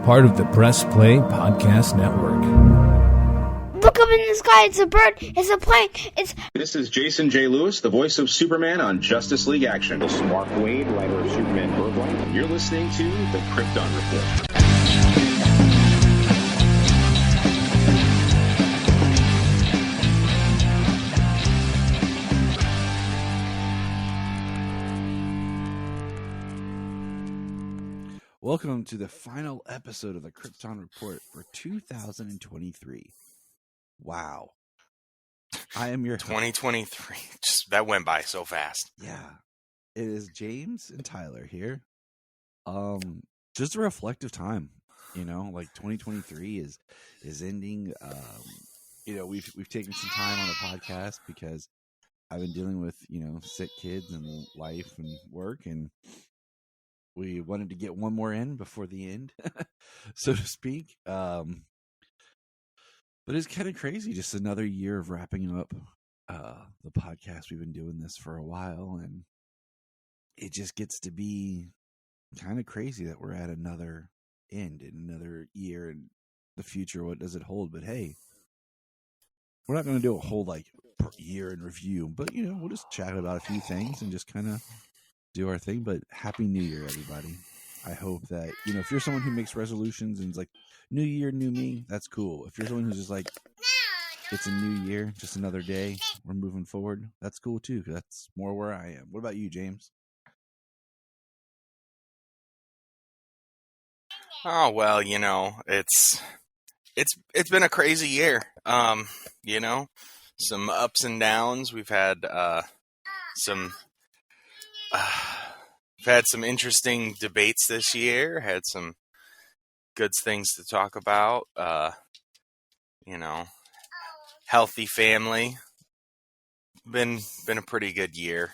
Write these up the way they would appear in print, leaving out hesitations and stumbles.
part of the Press Play Podcast Network. Look up in the sky, it's a bird, it's a plane, This is Jason J. Lewis, the voice of Superman on Justice League Action. This is Mark Wade, writer of Superman Birthright. You're listening to the Krypton Report. Welcome to the final episode of the Krypton Report for 2023. Wow. I am your 2023. Just that went by so fast. Yeah. It is James and Tyler here. Just a reflective time, like 2023 is ending. We've taken some time on the podcast because I've been dealing with, sick kids and life and work, and we wanted to get one more in before the end, so to speak. But it's kind of crazy. Just another year of wrapping up the podcast. We've been doing this for a while, and it just gets to be kind of crazy that we're at another end in another year in the future. What does it hold? But hey, we're not going to do a whole per year in review, but we'll just chat about a few things and just kind of do our thing. But happy New Year, everybody. I hope that, if you're someone who makes resolutions and is like, new year, new me, that's cool. If you're someone who's just like, it's a new year, just another day, we're moving forward, that's cool too, because that's more where I am. What about you, James? Oh, well, it's been a crazy year. Some ups and downs. We've had we've had some interesting debates this year, had some good things to talk about, healthy family. Been a pretty good year.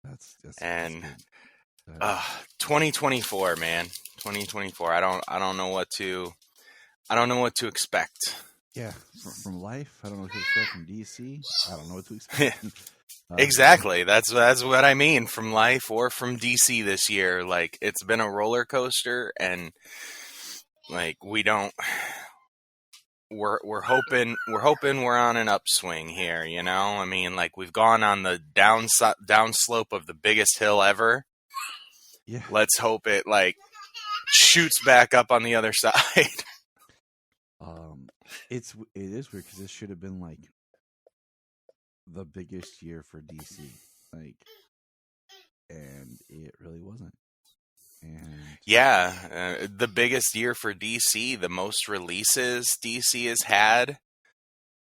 That's and 2024, man. 2024. I don't know what to expect. Yeah, from life, I don't know what to expect. From DC, I don't know what to expect. Exactly. That's what I mean, from life or from DC this year. Like, it's been a roller coaster, and we're hoping we're on an upswing here, I mean, we've gone on the down slope of the biggest hill ever. Yeah. Let's hope it shoots back up on the other side. It is weird because this should have been the biggest year for DC, and it really wasn't. And yeah, the biggest year for DC, the most releases DC has had.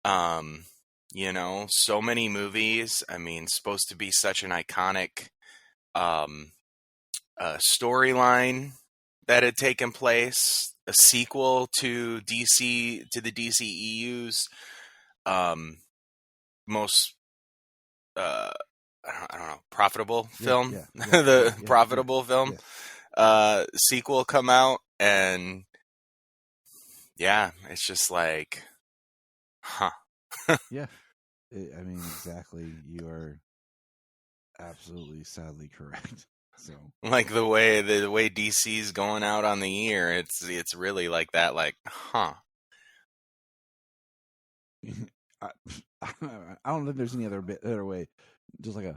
So many movies. I mean, supposed to be such an iconic storyline that had taken place. A sequel to the DCEU's most I don't know, profitable film. The profitable film sequel come out, and it's just yeah. I mean, exactly. You are absolutely sadly correct. So the way DC's going out on the year, it's really like that. I don't think there's any other way. Just like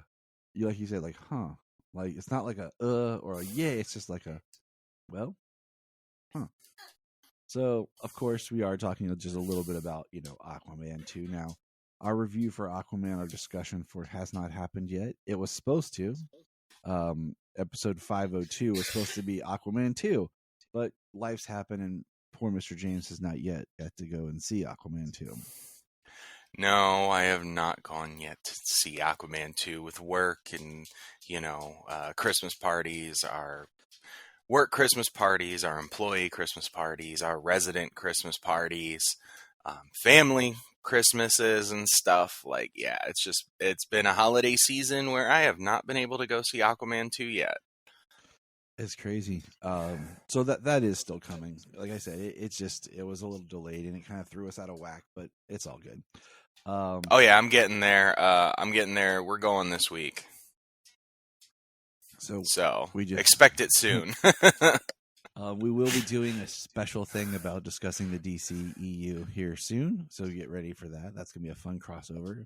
you said, it's not like a or a yeah. It's just like a well, huh. So of course we are talking just a little bit about Aquaman 2 now. Our review for Aquaman, our discussion for it has not happened yet. It was supposed to. Episode 502 was supposed to be Aquaman 2, but life's happened, and poor Mr. James has not yet got to go and see Aquaman 2. No, I have not gone yet to see Aquaman 2 with work and, Christmas parties, our work Christmas parties, our employee Christmas parties, our resident Christmas parties, family Christmases and stuff. It's been a holiday season where I have not been able to go see Aquaman 2 yet. It's crazy. So that is still coming. Like I said, it was a little delayed, and it kind of threw us out of whack, but it's all good. Oh yeah, I'm getting there. We're going this week. So we just expect it soon. We will be doing a special thing about discussing the DC EU here soon, so get ready for that. That's going to be a fun crossover.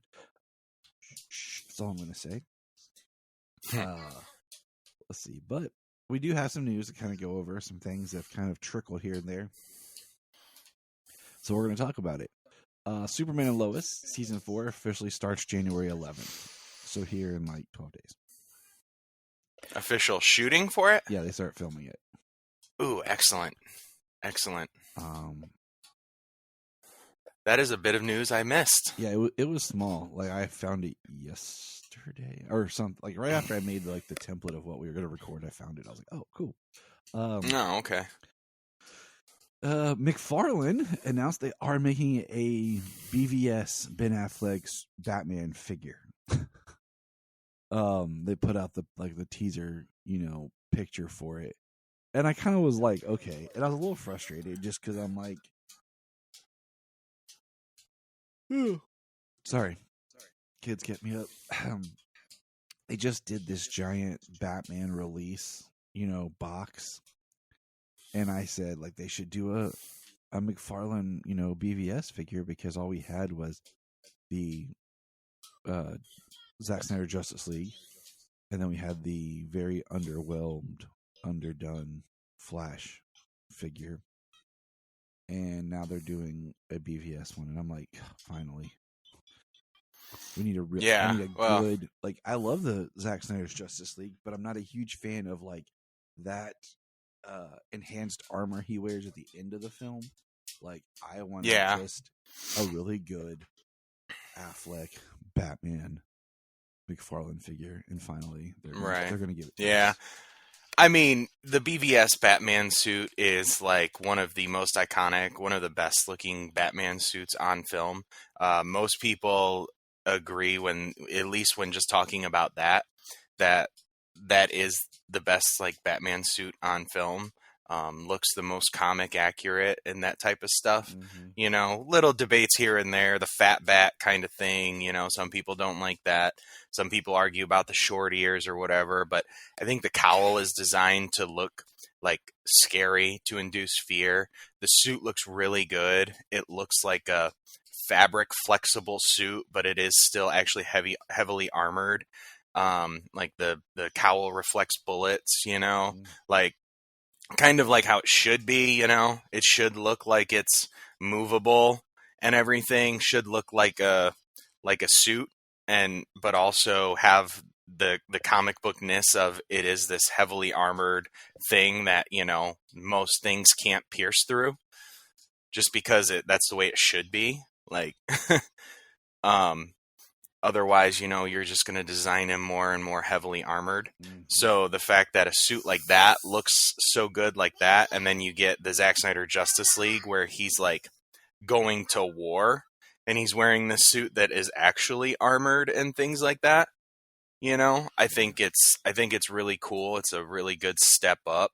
That's all I'm going to say. Let's see. But we do have some news to kind of go over, some things that have kind of trickled here and there. So we're going to talk about it. Superman and Lois season 4 officially starts January 11th. So here in like 12 days. Official shooting for it? Yeah, they start filming it. Ooh, excellent. That is a bit of news I missed. Yeah, it was small. Like I found it yesterday or something. Like right after I made like the template of what we were going to record, I found it. I was like, oh, cool. Okay. McFarlane announced they are making a BVS Ben Affleck's Batman figure. They put out the teaser, picture for it. And I kind of was like, okay. And I was a little frustrated just because I'm like, sorry. Kids get me up. They just did this giant Batman release, box. And I said, like, they should do a McFarlane, BVS figure because all we had was the Zack Snyder Justice League. And then we had the very underdone Flash figure. And now they're doing a BVS one. And I'm like, finally. We need a real, good, like, I love the Zack Snyder's Justice League, but I'm not a huge fan of, like, that enhanced armor he wears at the end of the film. Like, I want just a really good Affleck Batman McFarlane figure, and finally they're going to give it to us. I mean, the BVS Batman suit is like one of the most iconic, one of the best looking Batman suits on film. Most people agree at least when just talking about that is the best like Batman suit on film. Looks the most comic accurate and that type of stuff. Mm-hmm. Little debates here and there, the fat bat kind of thing. Some people don't like that. Some people argue about the short ears or whatever, but I think the cowl is designed to look like scary, to induce fear. The suit looks really good. It looks like a fabric flexible suit, but it is still actually heavily armored. Like the cowl reflects bullets, like kind of like how it should be, it should look like it's movable and everything, should look like a suit, but also have the comic bookness of it is this heavily armored thing that, most things can't pierce through just because that's the way it should be. Like, otherwise, you're just going to design him more and more heavily armored. Mm-hmm. So the fact that a suit like that looks so good like that, and then you get the Zack Snyder Justice League where he's like going to war and he's wearing this suit that is actually armored and things like that. I think it's really cool. It's a really good step up.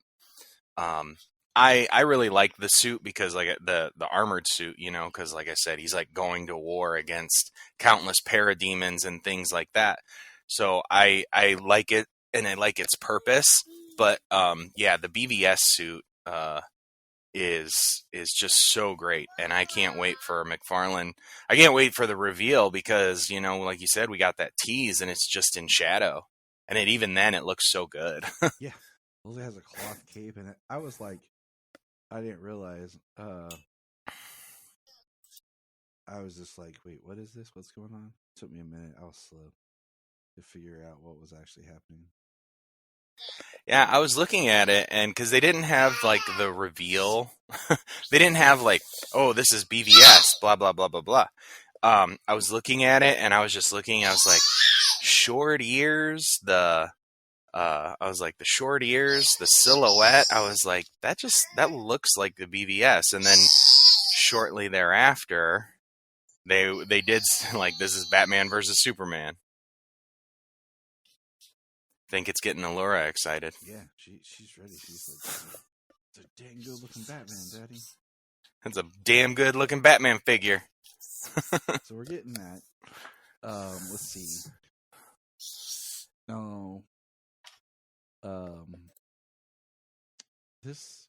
I really like the suit because like the armored suit, because like I said, he's like going to war against countless parademons and things like that. So I like it and I like its purpose. But the BVS suit is just so great, and I can't wait for McFarlane. I can't wait for the reveal because like you said, we got that tease and it's just in shadow, and even then it looks so good. Yeah, well, it has a cloth cape, and I was like, I didn't realize. I was just like, wait, what is this? What's going on? It took me a minute. I was slow to figure out what was actually happening. Yeah, I was looking at it, and because they didn't have like the reveal, they didn't have like, oh, this is BVS, blah blah blah blah blah. I was looking at it, and I was just looking. I was like, short ears, the short ears, the silhouette. I was like, that looks like the BVS. And then shortly thereafter, they did like, this is Batman versus Superman. I think it's getting Allura excited. Yeah, she's ready. She's like, it's a dang good looking Batman, Daddy. It's a damn good looking Batman figure. So we're getting that. Let's see. No. This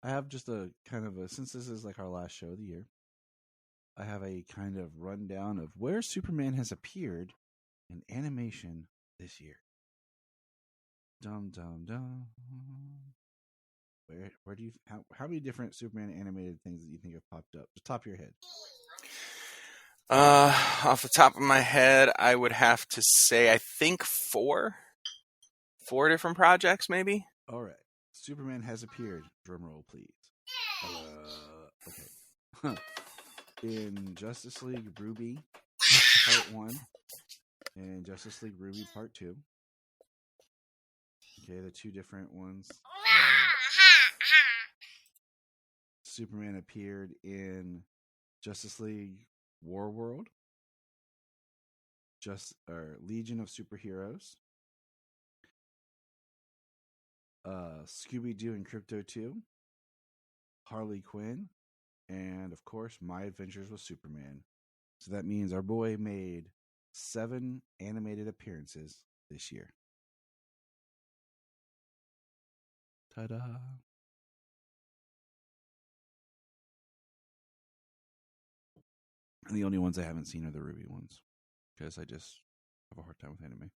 I have just a kind of a, since this is like our last show of the year, I have a kind of rundown of where Superman has appeared in animation this year. Dum dum dum. Where do you how many different Superman animated things that you think have popped up? Just top of your head. Off the top of my head, I would have to say I think four different projects, maybe. All right, Superman has appeared. Drum roll, please. Okay. In Justice League Ruby Part 1 and Justice League Ruby Part 2. Okay, the two different ones. Superman appeared in Justice League War World, Legion of Superheroes, Scooby-Doo and Crypto 2, Harley Quinn, and of course, My Adventures with Superman. So that means our boy made 7 animated appearances this year. Ta-da! And the only ones I haven't seen are the Ruby ones, because I just have a hard time with anime.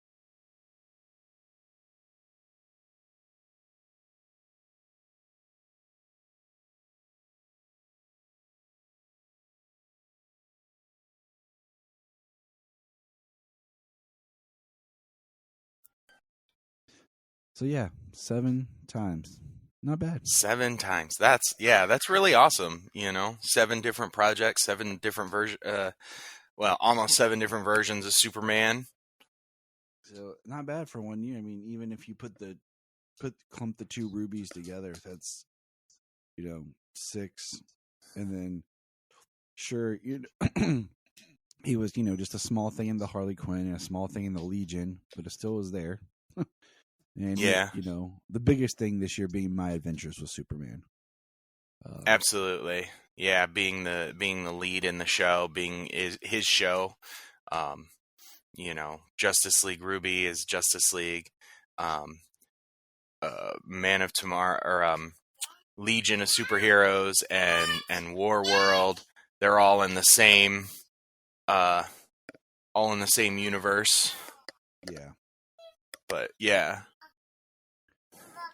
So yeah, 7 times. Not bad. 7 times. That's really awesome. 7 different projects, 7 different almost 7 different versions of Superman. So not bad for 1 year. I mean, even if you clump the 2 rubies together, that's 6, and then sure, he was just a small thing in the Harley Quinn and a small thing in the Legion, but it still was there. And yeah, the biggest thing this year being My Adventures with Superman. Absolutely, yeah, being the lead in the show, being his show. Justice League Ruby is Justice League. Man of Tomorrow, or Legion of Superheroes, and War World. They're all in the same, universe. Yeah, but yeah.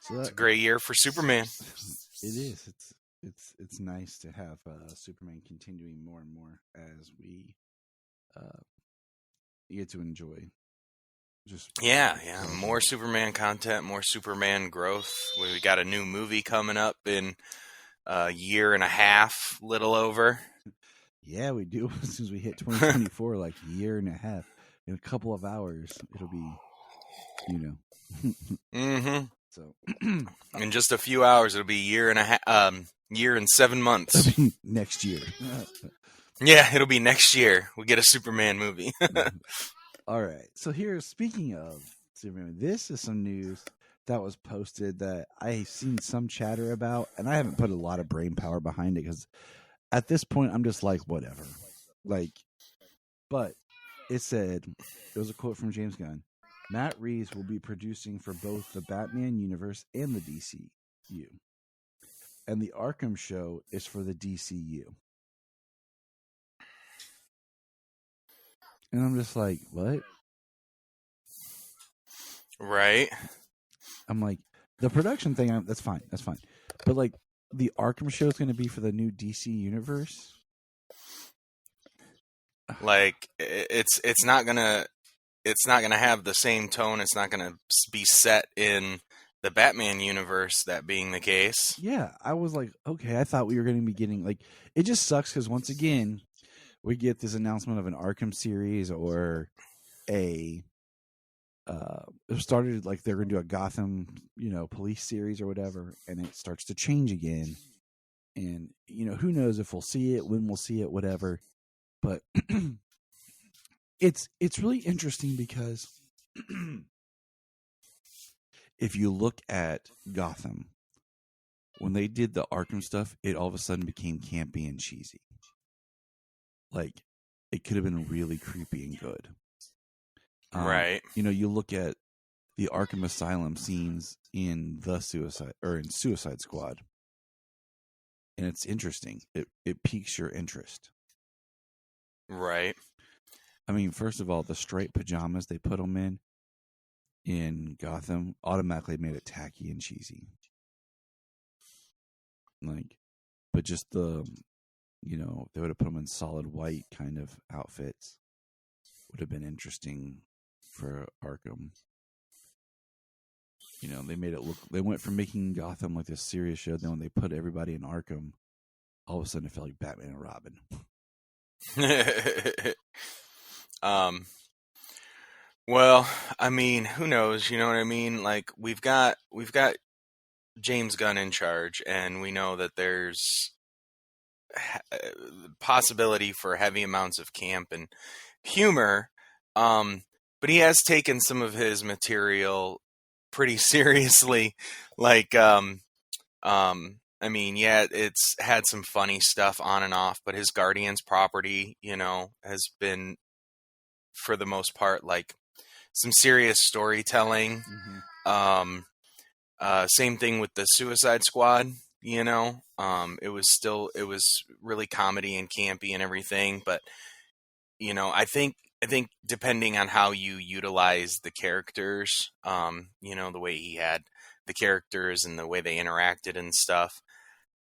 So it's a great year for Superman. It is. It's nice to have Superman continuing more and more as we get to enjoy. More Superman content, more Superman growth. We got a new movie coming up in a year and a half, little over. Yeah, we do. As soon as we hit 2024, like a year and a half, in a couple of hours, it'll be, mm-hmm. So in just a few hours, it'll be year and 7 months. Next year. Yeah, it'll be next year. We get a Superman movie. All right. So here, speaking of Superman, this is some news that was posted that I've seen some chatter about, and I haven't put a lot of brain power behind it because at this point I'm just like, whatever. But it said, it was a quote from James Gunn. Matt Reeves will be producing for both the Batman universe and the DCU. And the Arkham show is for the DCU. And I'm just like, what? Right. I'm like, the production thing, that's fine. But the Arkham show is going to be for the new DC universe? It's not gonna have the same tone. It's not gonna be set in the Batman universe. That being the case, yeah, I was like, okay, I thought we were going to be getting it just sucks because once again, we get this announcement of an Arkham series or it started they're going to do a Gotham, police series or whatever, and it starts to change again, and who knows if we'll see it, when we'll see it, whatever. But it's really interesting because if you look at Gotham, when they did the Arkham stuff, it all of a sudden became campy and cheesy. It could have been really creepy and good. Right. You look at the Arkham Asylum scenes in Suicide Squad. and it's interesting. It piques your interest. Right. I mean, first of all, the striped pajamas they put him in Gotham automatically made it tacky and cheesy. Like, but just the, they would have put him in solid white kind of outfits. Would have been interesting for Arkham. They made it look. They went from making Gotham like this serious show. Then when they put everybody in Arkham, all of a sudden it felt like Batman and Robin. Well, I mean, who knows? You know what I mean? Like we've got James Gunn in charge, and we know that there's possibility for heavy amounts of camp and humor. But he has taken some of his material pretty seriously. Like, I mean, yeah, it's had some funny stuff on and off, but his Guardians property, has been, for the most part, like some serious storytelling. Same thing with the Suicide Squad, it was really comedy and campy and everything, but, I think depending on how you utilize the characters, the way he had the characters and the way they interacted and stuff,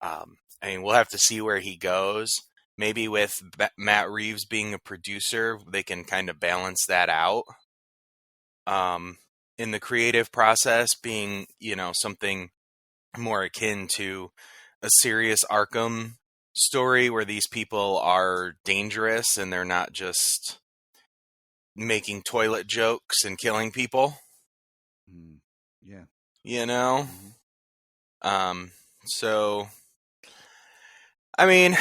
I mean, we'll have to see where he goes. Maybe with Matt Reeves being a producer, they can kind of balance that out. In the creative process, being, something more akin to a serious Arkham story where these people are dangerous and they're not just making toilet jokes and killing people. Yeah. So, I mean,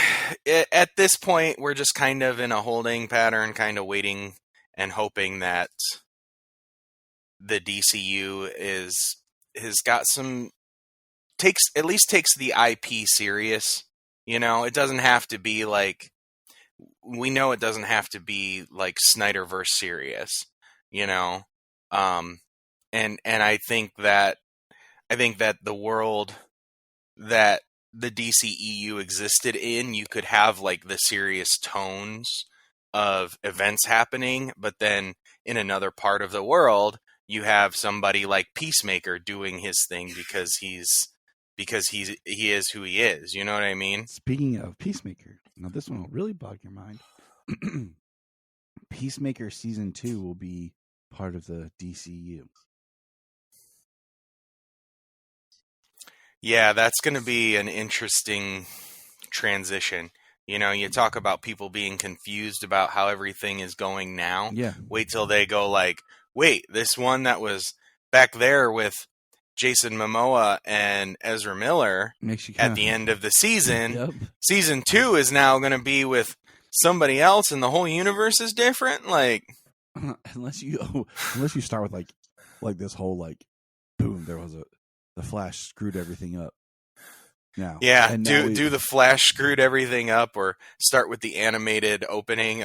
at this point, we're just kind of in a holding pattern, kind of waiting and hoping that the DCU has got takes the IP serious. It doesn't have to be like, we know it doesn't have to be like Snyderverse serious, and I think that the world that the DCEU existed in, you could have like the serious tones of events happening, but then in another part of the world, you have somebody like Peacemaker doing his thing because he is who he is. You know what I mean? Speaking of Peacemaker, now this one will really bog your mind. Peacemaker season 2 will be part of the DCU. Yeah, that's going to be an interesting transition. You talk about people being confused about how everything is going now. Yeah. Wait till they go like, wait, this one that was back there with Jason Momoa and Ezra Miller at the end of the season. Yep. Season 2 is now going to be with somebody else, and the whole universe is different. Like, unless you start with like this whole like, boom, the Flash screwed everything up. Now, yeah, do the Flash screwed everything up, or start with the animated opening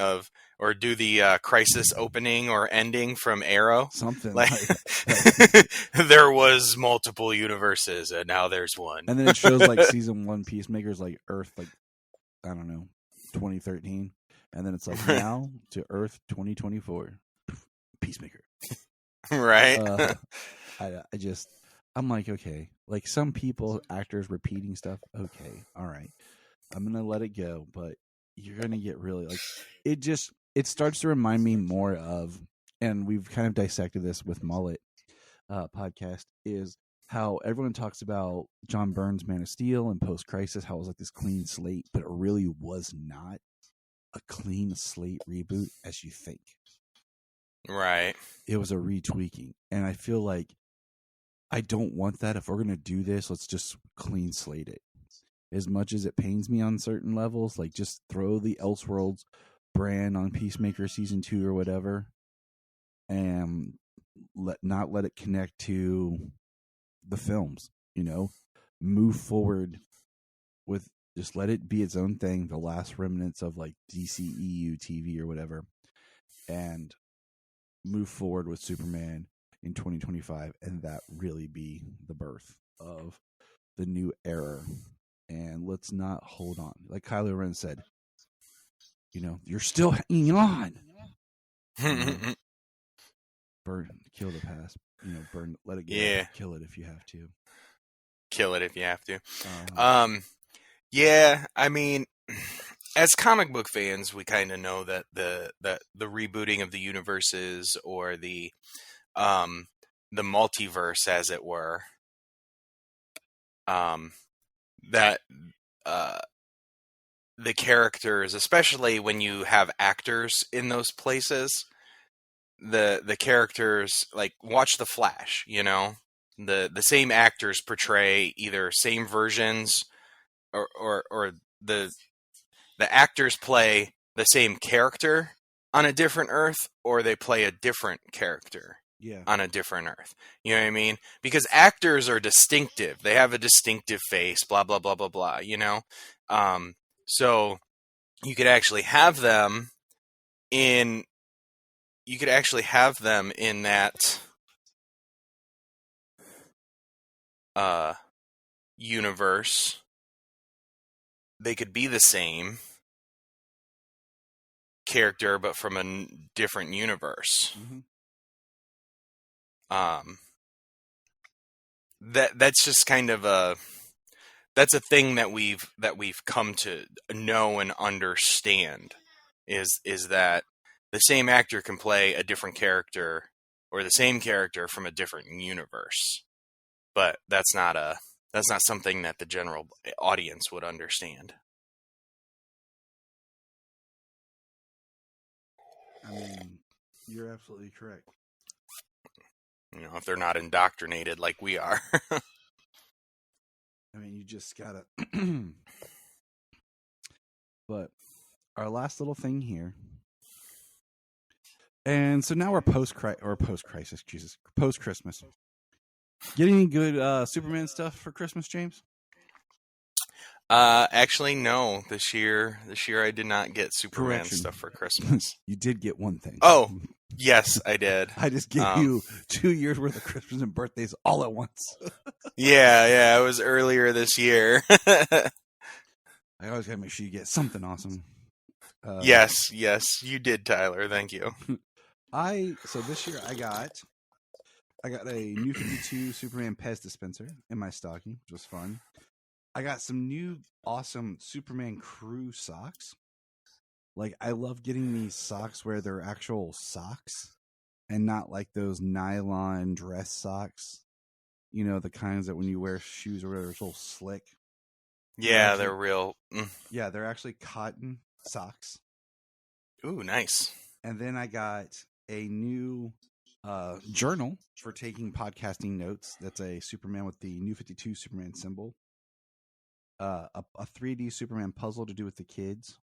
or do the Crisis opening or ending from Arrow. Something like there was multiple universes and now there's one. And then it shows like season 1 Peacemaker's like Earth, like, I don't know, 2013. And then it's like now to Earth 2024. Peacemaker. Right. I'm like, okay, like some people, actors repeating stuff. Okay. All right. I'm going to let it go, but you're going to get really like, it starts to remind me more of, and we've kind of dissected this with Mullet podcast, is how everyone talks about John Byrne's Man of Steel and post-Crisis, how it was like this clean slate, but it really was not a clean slate reboot as you think. Right. It was a retweaking. And I feel like I don't want that. If we're going to do this, let's just clean slate it. As much as it pains me on certain levels, like just throw the Elseworlds brand on Peacemaker season 2 or whatever, and not let it connect to the films. Move forward with, just let it be its own thing, the last remnants of like DCEU TV or whatever, and move forward with Superman in 2025, and that really be the birth of the new era. And let's not hold on. Like Kylo Ren said, you're still hanging on. Burn, kill the past. Burn, let it go. Yeah. Kill it if you have to. Kill it if you have to. Yeah, I mean, as comic book fans, we kind of know that the rebooting of the universes, or the multiverse, as it were, that the characters, especially when you have actors in those places, the characters, like, watch The Flash, the same actors portray either same versions, or the actors play the same character on a different Earth, or they play a different character on a different Earth. You know what I mean? Because actors are distinctive. They have a distinctive face, blah, blah, blah, blah, blah, So you could actually have them in that universe. They could be the same character, but from a different universe. Mm-hmm. That's just kind of that's a thing that we've come to know and understand, is that the same actor can play a different character, or the same character from a different universe. But that's not something that the general audience would understand. I mean, you're absolutely correct. If they're not indoctrinated like we are. I mean, you just gotta. But our last little thing here. And so now we're post-crisis, post-Christmas. Get any good Superman stuff for Christmas, James? Actually, no. This year I did not get Superman stuff for Christmas. You did get one thing. Oh, yes, I did. I just gave you 2 years worth of Christmas and birthdays all at once. Yeah, it was earlier this year. I always gotta make sure you get something awesome. Yes, you did, Tyler. Thank you. So this year I got a new 52 Superman Pez dispenser in my stocking, which was fun. I got some new awesome Superman crew socks. Like, I love getting these socks where they're actual socks and not like those nylon dress socks. The kinds that when you wear shoes or whatever, it's all slick. Yeah, they're real. Yeah, they're actually cotton socks. Ooh, nice. And then I got a new journal for taking podcasting notes. That's a Superman with the new 52 Superman symbol. A 3D Superman puzzle to do with the kids,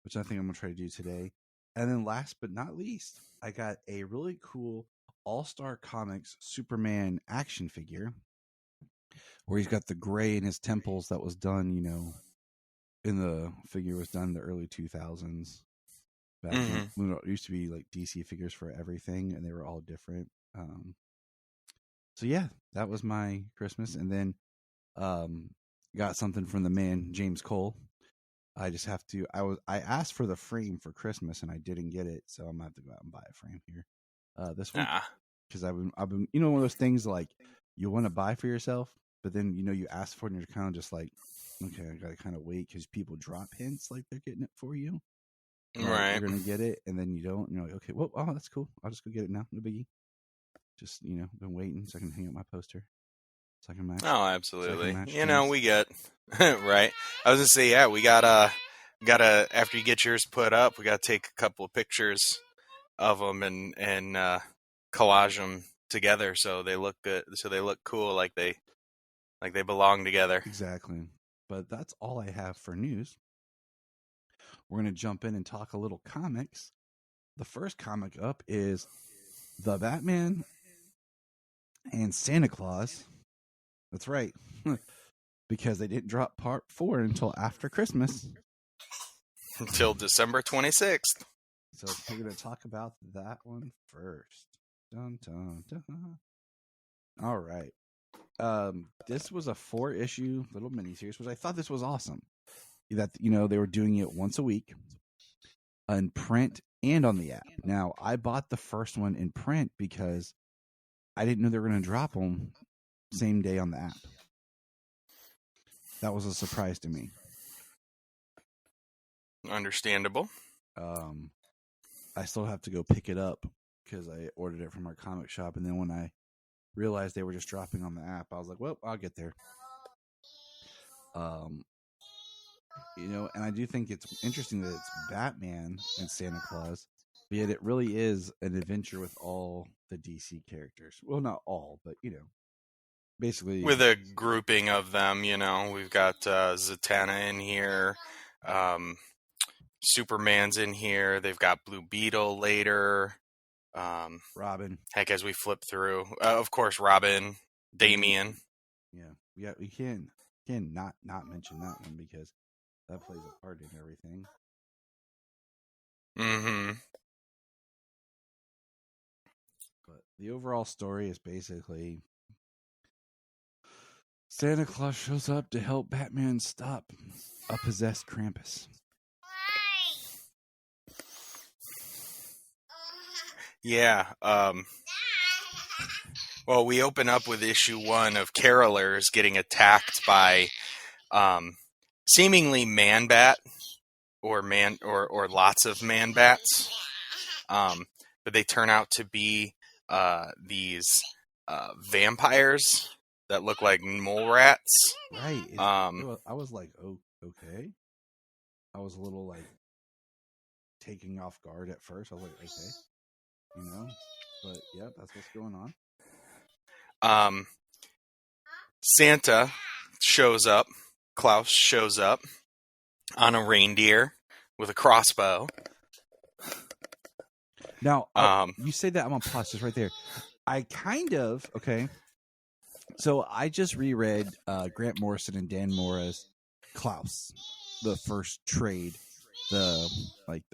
which I think I'm going to try to do today. And then last but not least, I got a really cool All-Star Comics Superman action figure where he's got the gray in his temples that was done, in the figure was done in the early 2000s. Back when it used to be like DC figures for everything, and they were all different. So yeah, that was my Christmas. And then got something from the man, James Cole. I just have to, I asked for the frame for Christmas and I didn't get it. So I'm going to have to go out and buy a frame here this week. Because I've been, one of those things like you want to buy for yourself, but then, you ask for it and you're kind of just like, okay, I got to kind of wait because people drop hints like they're getting it for you. Right. You're going to get it and then you don't. And you're like, okay, well, oh, that's cool. I'll just go get it now. No biggie. Just, been waiting so I can hang up my poster. So I can match. Oh, absolutely. Things. We get, right. I was going to say, yeah, we gotta, after you get yours put up, we got to take a couple of pictures of them and collage them together so they look good, so they look cool, like they belong together. Exactly. But that's all I have for news. We're going to jump in and talk a little comics. The first comic up is The Batman and Santa Claus. That's right. Because they didn't drop part 4 until after Christmas. Until December 26th. So we're going to talk about that one first. Dun, dun, dun. All right. this was a 4-issue little miniseries, which I thought this was awesome. That they were doing it once a week in print and on the app. Now, I bought the first one in print because I didn't know they were going to drop them same day on the app. That was a surprise to me. Understandable. I still have to go pick it up because I ordered it from our comic shop, and then when I realized they were just dropping on the app, I was like, well, I'll get there. And I do think it's interesting that it's Batman and Santa Claus, but yet it really is an adventure with all the DC characters. Well, not all, but, basically. With a grouping of them, we've got Zatanna in here, Superman's in here, they've got Blue Beetle later, Robin. Heck, as we flip through, of course, Robin, Damian. Yeah, we can not mention that one because that plays a part in everything. Mm-hmm. But the overall story is basically Santa Claus shows up to help Batman stop a possessed Krampus. Yeah. Well, we open up with issue 1 of Carolers getting attacked by seemingly Man-Bat or lots of Man-Bats. But they turn out to be these vampires that look like mole rats. Right. I was like, oh, okay. I was a little like taking off guard at first. I was like, okay. But yeah, that's what's going on. Santa shows up. Klaus shows up on a reindeer with a crossbow. Now, you say that, I'm going to pause this right there. Okay. So I just reread Grant Morrison and Dan Mora's Klaus, the first trade, the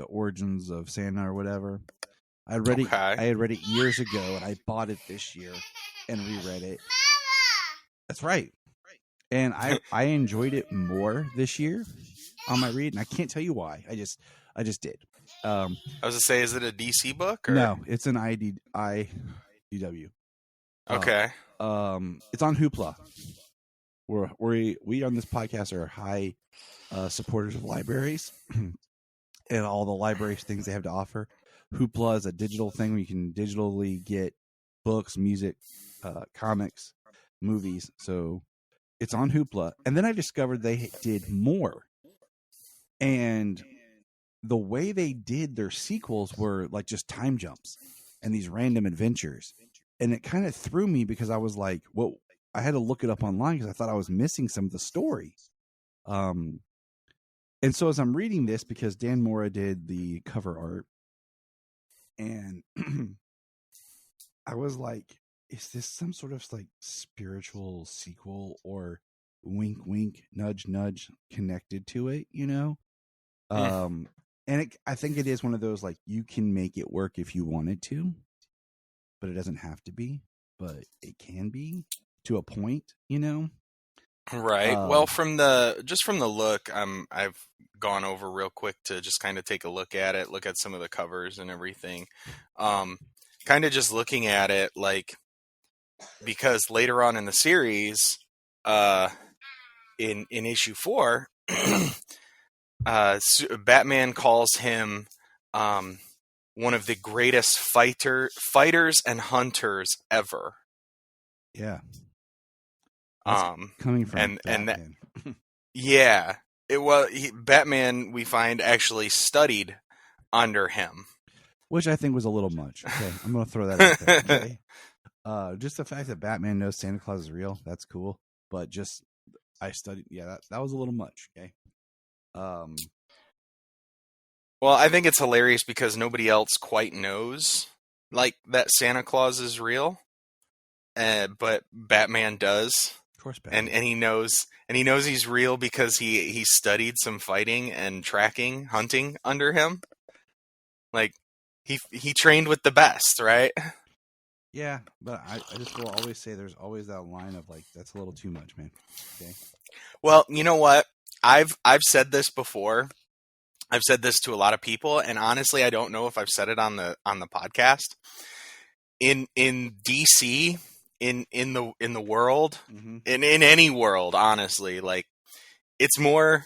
origins of Santa or whatever. I had read it years ago, and I bought it this year and reread it. That's right. And I enjoyed it more this year on my read, and I can't tell you why. I just did. I was going to say, is it a DC book? Or? No, it's an IDW. Okay. It's on Hoopla. We on this podcast are high supporters of libraries and all the library things they have to offer. Hoopla is a digital thing where you can digitally get books, music, comics, movies. So it's on Hoopla. And then I discovered they did more. And the way they did their sequels were like just time jumps and these random adventures. And it kind of threw me because I was like, well, I had to look it up online because I thought I was missing some of the story. And so as I'm reading this, because Dan Mora did the cover art, and I was like, is this some sort of like spiritual sequel or wink, wink, nudge, nudge connected to it, And I think it is one of those, like, you can make it work if you wanted to, but it doesn't have to be, but it can be to a point, Right. Well, from the look, I've gone over real quick to just kind of take a look at it, look at some of the covers and everything. Kind of just looking at it, like, because later on in the series, in issue 4, Batman calls him one of the greatest fighters and hunters ever. Yeah. Coming from Batman. Yeah, Batman, we find, actually studied under him, which I think was a little much. Okay, I'm going to throw that out there. Okay? Just the fact that Batman knows Santa Claus is real, that's cool. But just I studied, that was a little much. Okay. Well, I think it's hilarious because nobody else quite knows, like, that Santa Claus is real, but Batman does. Of course, Batman. And he knows he's real because he studied some fighting and hunting under him. Like, he trained with the best, right? Yeah, but I just will always say there's always that line of like, that's a little too much, man. Okay. Well, you know what? I've said this before. I've said this to a lot of people, and honestly, I don't know if I've said it on the podcast. In DC, in the world, in any world, honestly, like it's more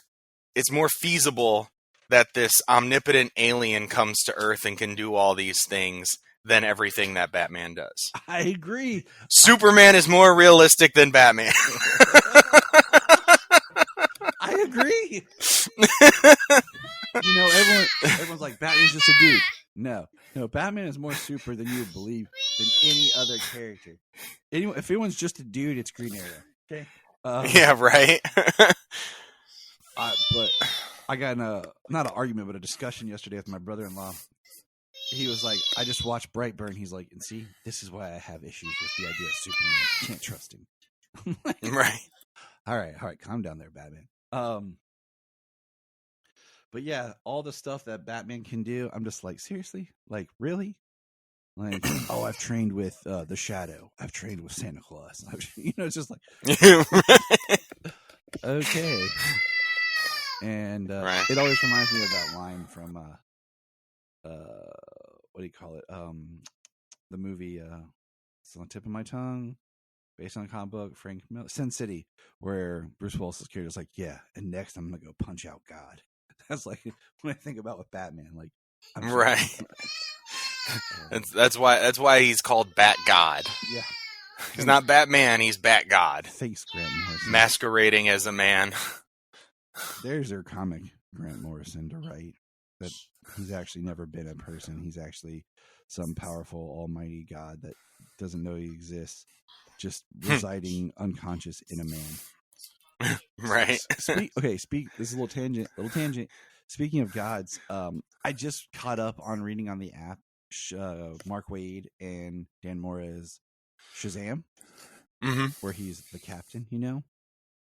feasible that this omnipotent alien comes to Earth and can do all these things than everything that Batman does. I agree. Superman is more realistic than Batman. I agree. You know, everyone's like, Batman's just a dude. No, Batman is more super than you would believe than any other character. If anyone's just a dude, it's Green Arrow. Okay. Yeah, right. But I got not an argument, but a discussion yesterday with my brother-in-law. He was like, I just watched Brightburn. He's like, and see, this is why I have issues with the idea of Superman. You can't trust him. Right. All right, calm down there, Batman. But yeah, all the stuff that Batman can do, I'm just like, seriously? Like, really? Like, oh, I've trained with the Shadow. I've trained with Santa Claus. It's just like, okay. And right. It always reminds me of that line from what do you call it? The movie it's on the tip of my tongue, based on a comic book, Frank Miller, Sin City, where Bruce Willis's character is like, yeah, and next I'm gonna go punch out God. That's like when I think about with Batman, like, right. That's why he's called Bat God. Yeah. He's not Batman, he's Bat God. Thanks, Grant Morrison. Masquerading as a man. There's their comic, Grant Morrison, to write that he's actually never been a person. He's actually some powerful, almighty God that doesn't know he exists, just residing unconscious in a man. Right. This is a little tangent. Speaking of gods, I just caught up on reading on the app Mark Waid and Dan Mora's Shazam, where he's the captain,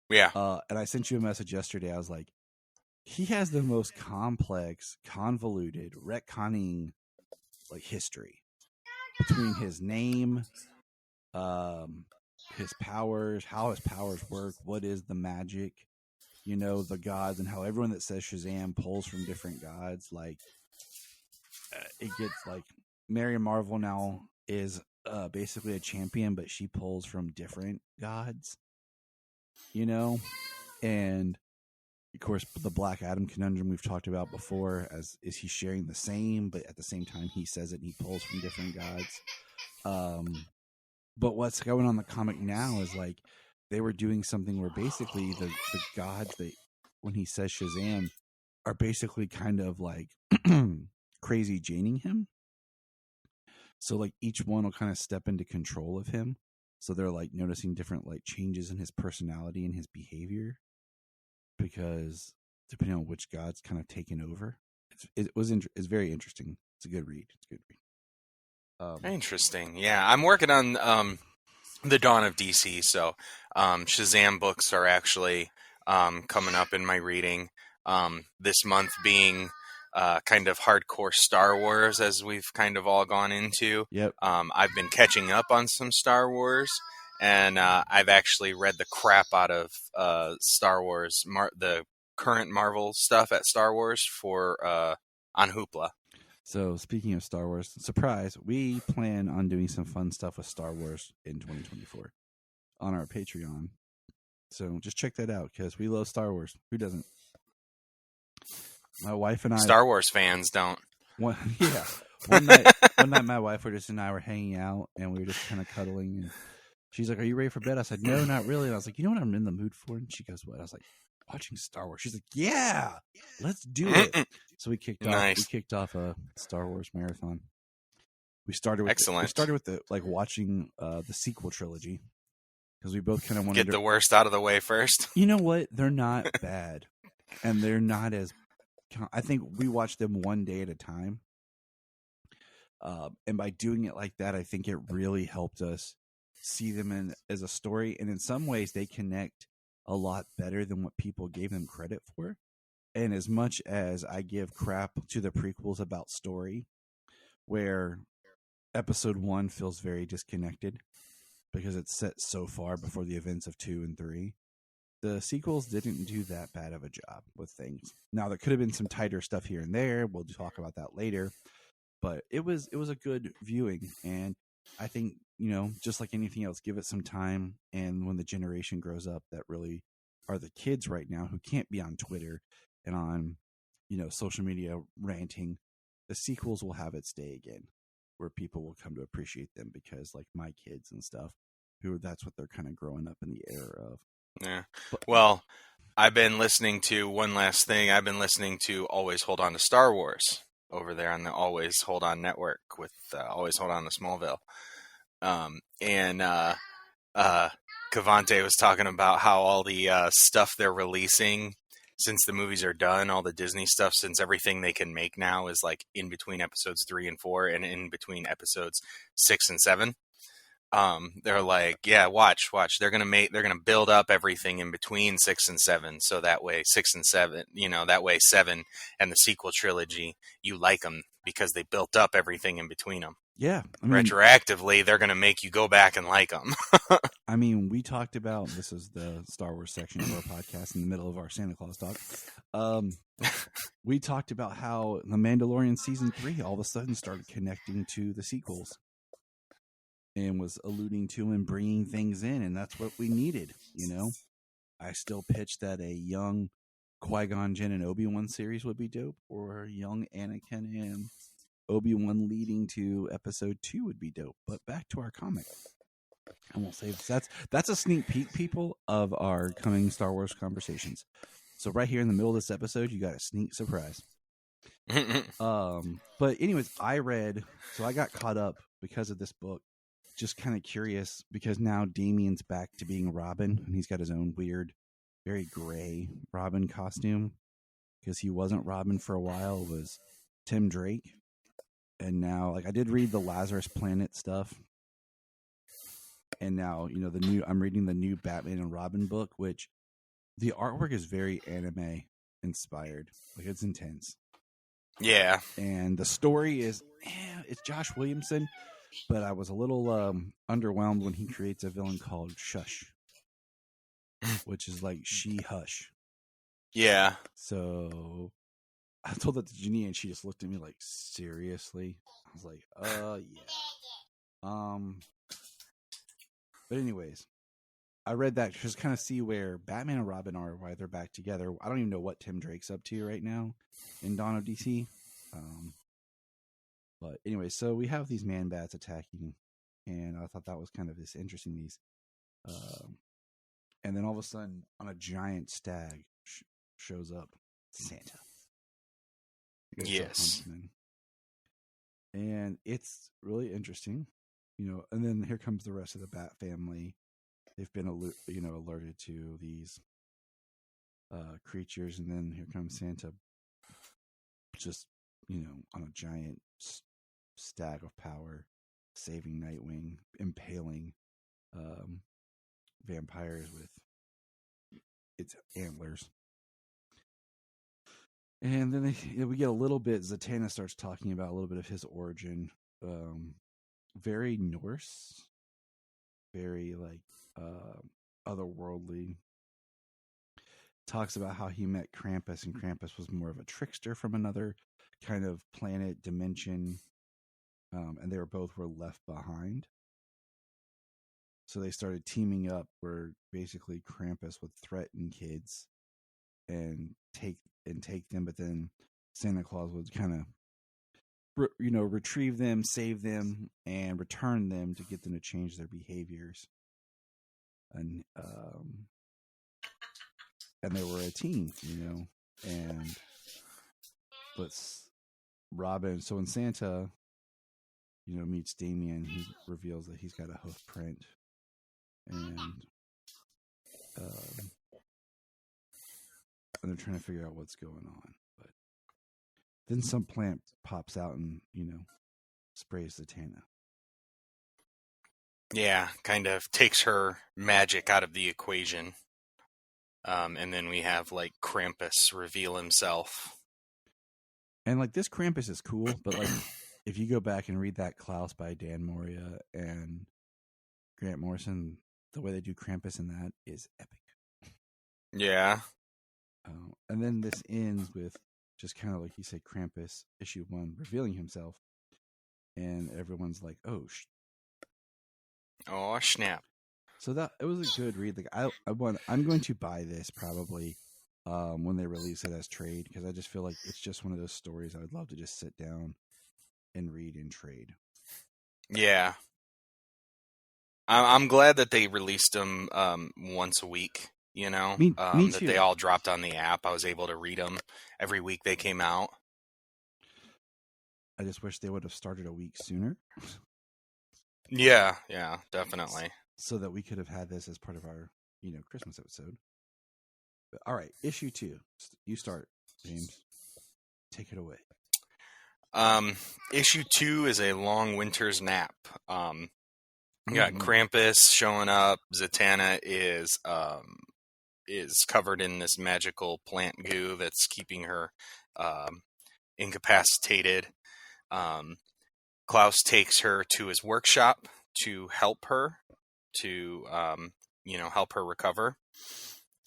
Yeah. And I sent you a message yesterday. I was like, he has the most complex, convoluted, retconning like history between his name, his powers, how his powers work, what is the magic, the gods, and how everyone that says Shazam pulls from different gods. Like, it gets like Mary Marvel now is basically a champion, but she pulls from different gods, and of course the Black Adam conundrum we've talked about before, as is he sharing the same, but at the same time he says it and he pulls from different gods. But what's going on in the comic now is like they were doing something where basically the gods that when he says Shazam are basically kind of like crazy Janing him. So like each one will kind of step into control of him. So they're like noticing different like changes in his personality and his behavior, because depending on which god's kind of taken over, it's very interesting. It's a good read. Interesting. Yeah, I'm working on the Dawn of DC, so Shazam books are actually coming up in my reading. This month being kind of hardcore Star Wars, as we've kind of all gone into. Yep. I've been catching up on some Star Wars, and I've actually read the crap out of Star Wars, the current Marvel stuff at Star Wars on Hoopla. So speaking of Star Wars, surprise, we plan on doing some fun stuff with Star Wars in 2024 on our Patreon. So just check that out, because we love Star Wars. Who doesn't? My wife and I... Star Wars fans don't. One night my wife and I were hanging out, and we were just kind of cuddling, and she's like, "Are you ready for bed?" I said, "No, not really." And I was like, "You know what I'm in the mood for?" And she goes, "What?" I was like, "Watching Star Wars." She's like, "Yeah, let's do it." So we kicked off a Star Wars marathon. We started with watching the sequel trilogy, because we both kind of wanted to get the worst out of the way first. You know what? They're not bad, and they're not as... I think we watched them one day at a time. And by doing it like that, I think it really helped us see them as a story. And in some ways, they connect a lot better than what people gave them credit for. And as much as I give crap to the prequels about story, where Episode 1 feels very disconnected because it's set so far before the events of 2 and 3. The sequels didn't do that bad of a job with things. Now, there could have been some tighter stuff here and there. We'll talk about that later. But it was a good viewing. And I think, just like anything else, give it some time. And when the generation grows up that really are the kids right now who can't be on Twitter and on, social media ranting, the sequels will have its day again, where people will come to appreciate them because, like, my kids and stuff, that's what they're kind of growing up in the era of. Yeah. Well, I've been listening to one last thing. I've been listening to Always Hold On to Star Wars over there on the Always Hold On network with Always Hold On to Smallville. And Cavante was talking about how all the stuff they're releasing since the movies are done, all the Disney stuff, since everything they can make now is like in between episodes 3 and 4 and in between episodes 6 and 7. They're like, yeah, watch. They're gonna build up everything in between 6 and 7, so that way 6 and 7, that way 7 and the sequel trilogy, you like them because they built up everything in between them. Yeah, retroactively, they're gonna make you go back and like them. I mean, we talked about, this is the Star Wars section of our podcast in the middle of our Santa Claus talk. We talked about how The Mandalorian season 3 all of a sudden started connecting to the sequels. And was alluding to and bringing things in, and that's what we needed, I still pitched that a young Qui-Gon Jinn and Obi-Wan series would be dope, or a young Anakin and Obi-Wan leading to episode 2 would be dope. But back to our comic. I won't say this. That's a sneak peek, people, of our coming Star Wars conversations. So right here in the middle of this episode, you got a sneak surprise. But anyways, I got caught up because of this book. Just kind of curious because now Damien's back to being Robin, and he's got his own weird, very gray Robin costume because he wasn't Robin for a while. It was Tim Drake, and now, like, I did read the Lazarus Planet stuff, and now I'm reading the new Batman and Robin book, which the artwork is very anime inspired, like it's intense. Yeah, and the story is it's Josh Williamson. But I was a little underwhelmed when he creates a villain called Shush, which is like she hush. Yeah. So I told that to Janine, and she just looked at me like, seriously? I was like, yeah. But anyways, I read that just kind of see where Batman and Robin are, why they're back together. I don't even know what Tim Drake's up to right now in Dawn of DC. But anyway, so we have these man bats attacking, and I thought that was kind of this interesting. And then all of a sudden, on a giant stag shows up Santa. Yes. And it's really interesting, and then here comes the rest of the Bat family. They've been, alerted to these creatures, and then here comes Santa just, on a giant stag of power, saving Nightwing, impaling vampires with its antlers. And then we get a little bit, Zatanna starts talking about a little bit of his origin. Very Norse, very like otherworldly. Talks about how he met Krampus, and Krampus was more of a trickster from another kind of planet, dimension, and they were left behind. So they started teaming up where basically Krampus would threaten kids and take them, but then Santa Claus would kind of retrieve them, save them, and return them to get them to change their behaviors. And they were a team, but Robin, so when Santa, meets Damien, he reveals that he's got a hoof print, and they're trying to figure out what's going on. But then some plant pops out and, sprays Zatanna. Yeah, kind of takes her magic out of the equation. And then we have, like, Krampus reveal himself. And, like, this Krampus is cool, but, like, if you go back and read that Klaus by Dan Moria and Grant Morrison, the way they do Krampus in that is epic. Yeah. And then this ends with just kind of like you said, Krampus, issue 1, revealing himself. And everyone's like, oh, Oh, snap. So that it was a good read. Like I'm going to buy this probably when they release it as trade, because I just feel like it's just one of those stories I would love to just sit down and read in trade. Yeah. I'm glad that they released them once a week, you know, Me that too. they all dropped on the app. I was able to read them every week they came out. I just wish they would have started a week sooner. Yeah, definitely. So that we could have had this as part of our, Christmas episode. But, all right, issue 2. You start, James. Take it away. Issue 2 is a long winter's nap. You got Krampus showing up. Zatanna is covered in this magical plant goo that's keeping her incapacitated. Klaus takes her to his workshop to help her help her recover.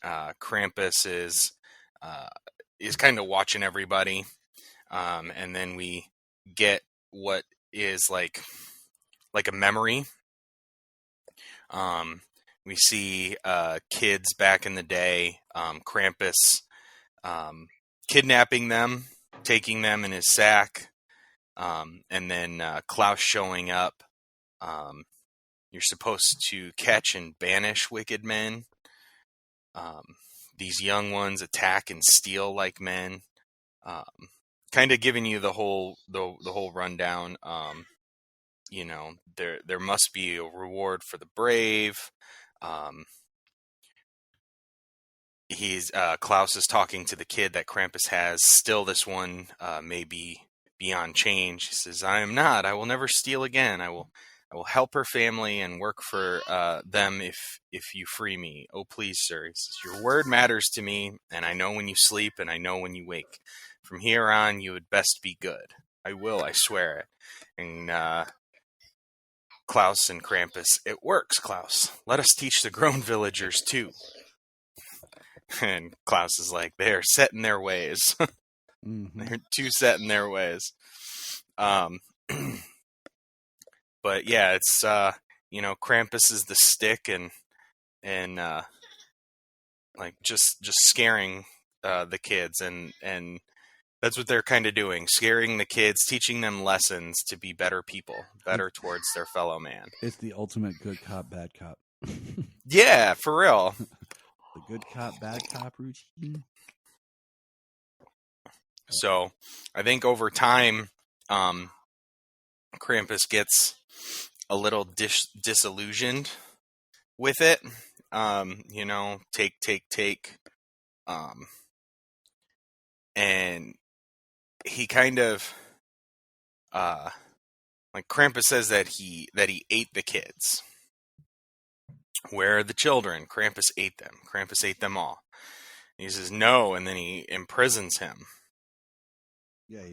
Krampus is kind of watching everybody, and then we get what is like a memory. We see kids back in the day, Krampus kidnapping them, taking them in his sack, and then Klaus showing up. You're supposed to catch and banish wicked men. These young ones attack and steal like men. Kind of giving you the whole rundown. There must be a reward for the brave. Klaus is talking to the kid that Krampus has. Still, this one may be beyond change. He says, "I am not. I will never steal again. I will help her family and work for them if you free me. Oh, please, sir." He says, "Your word matters to me, and I know when you sleep, and I know when you wake. From here on, you had best be good. I will, I swear it." And Klaus and Krampus, "It works, Klaus. Let us teach the grown villagers, too." And Klaus is like, "They are set in their ways." Mm-hmm. They're too set in their ways. But yeah, it's Krampus is the stick and like just scaring the kids, and that's what they're kind of doing, scaring the kids, teaching them lessons to be better people, better towards their fellow man. It's the ultimate good cop, bad cop. Yeah, for real. The good cop, bad cop routine. So I think over time, Krampus gets a little disillusioned with it. Take. And he kind of, like Krampus says that he ate the kids. Where are the children? Krampus ate them. Krampus ate them all. And he says no, and then he imprisons him. Yeah.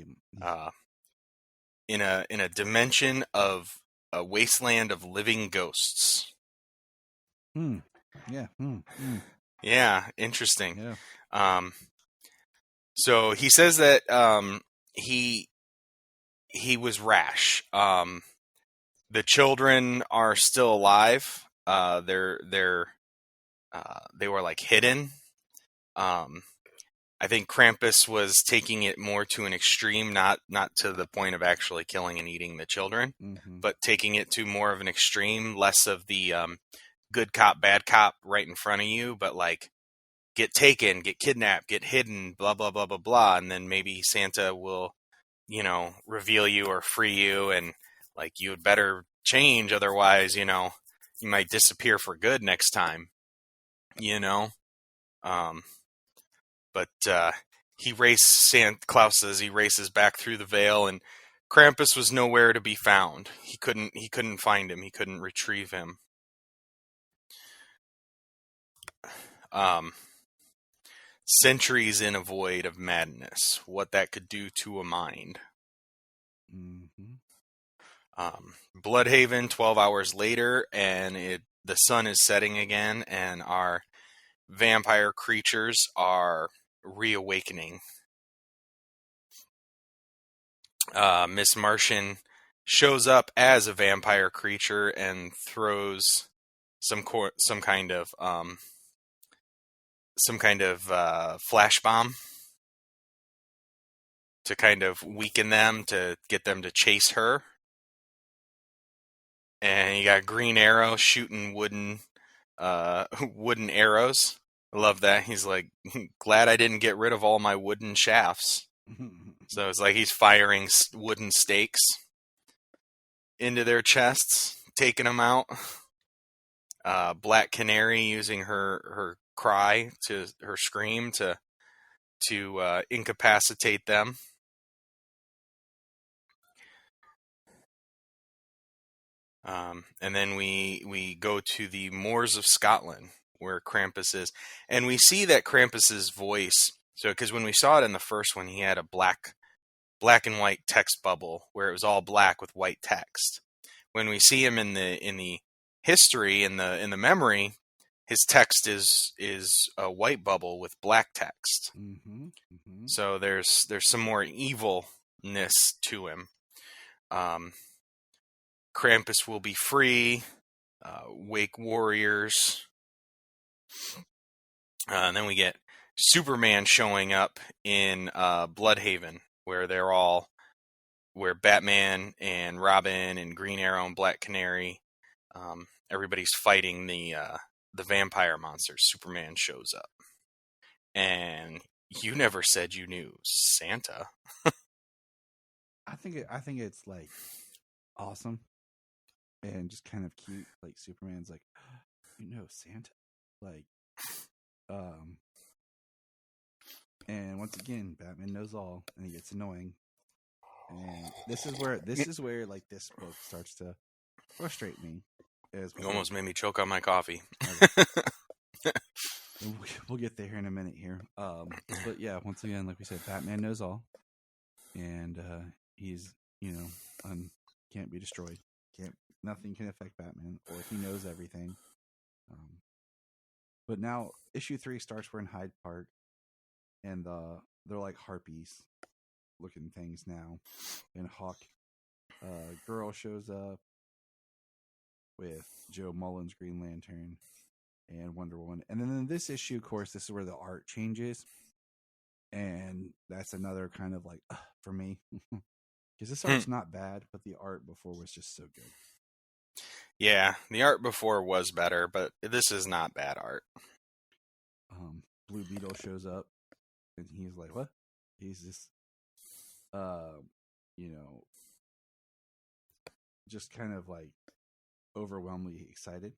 In a dimension of a wasteland of living ghosts. Yeah. Yeah, interesting. Yeah. So he says that he was rash. The children are still alive. They were like hidden. I think Krampus was taking it more to an extreme, not to the point of actually killing and eating the children, but taking it to more of an extreme, less of the good cop, bad cop right in front of you, but like get taken, get kidnapped, get hidden, blah, blah, blah, blah, blah. And then maybe Santa will, reveal you or free you, and like you had better change. Otherwise, you might disappear for good next time, But Klaus says he races back through the veil, and Krampus was nowhere to be found. He couldn't find him. He couldn't retrieve him. Centuries in a void of madness. What that could do to a mind. Mm-hmm. Bloodhaven, 12 hours later, and the sun is setting again, and our vampire creatures are reawakening. Miss Martian shows up as a vampire creature and throws some kind of flash bomb to kind of weaken them, to get them to chase her. And you got Green Arrow shooting wooden arrows. I love that. He's like, glad I didn't get rid of all my wooden shafts. So it's like he's firing wooden stakes into their chests, taking them out. Black Canary using her cry, her scream to incapacitate them. And then we go to the moors of Scotland, where Krampus is, and we see that Krampus's voice. So, because when we saw it in the first one, he had a black and white text bubble where it was all black with white text. When we see him in the history, in the memory, his text is a white bubble with black text. Mm-hmm. Mm-hmm. So there's some more evilness to him. Krampus will be free. Wake warriors. And then we get Superman showing up in Bloodhaven, where Batman and Robin and Green Arrow and Black Canary, everybody's fighting the vampire monsters. Superman shows up, and you never said you knew Santa. I think it's like awesome and just kind of cute. Like Superman's like, Santa, like, and once again, Batman knows all, and he gets annoying. And this is where like this book starts to frustrate me. You almost made me choke on my coffee. We'll get there in a minute here. But yeah, once again, like we said, Batman knows all, and he's can't be destroyed. Nothing can affect Batman, or he knows everything. But now issue 3 starts. We're in Hyde Park, and they're like harpies looking things now. And Hawk Girl shows up with Joe Mullen's Green Lantern and Wonder Woman. And then in this issue, of course, this is where the art changes. And that's another kind of like, for me. Because this art's not bad, but the art before was just so good. Yeah, the art before was better, but this is not bad art. Blue Beetle shows up, and he's like, what? He's just, just kind of like overwhelmingly excited,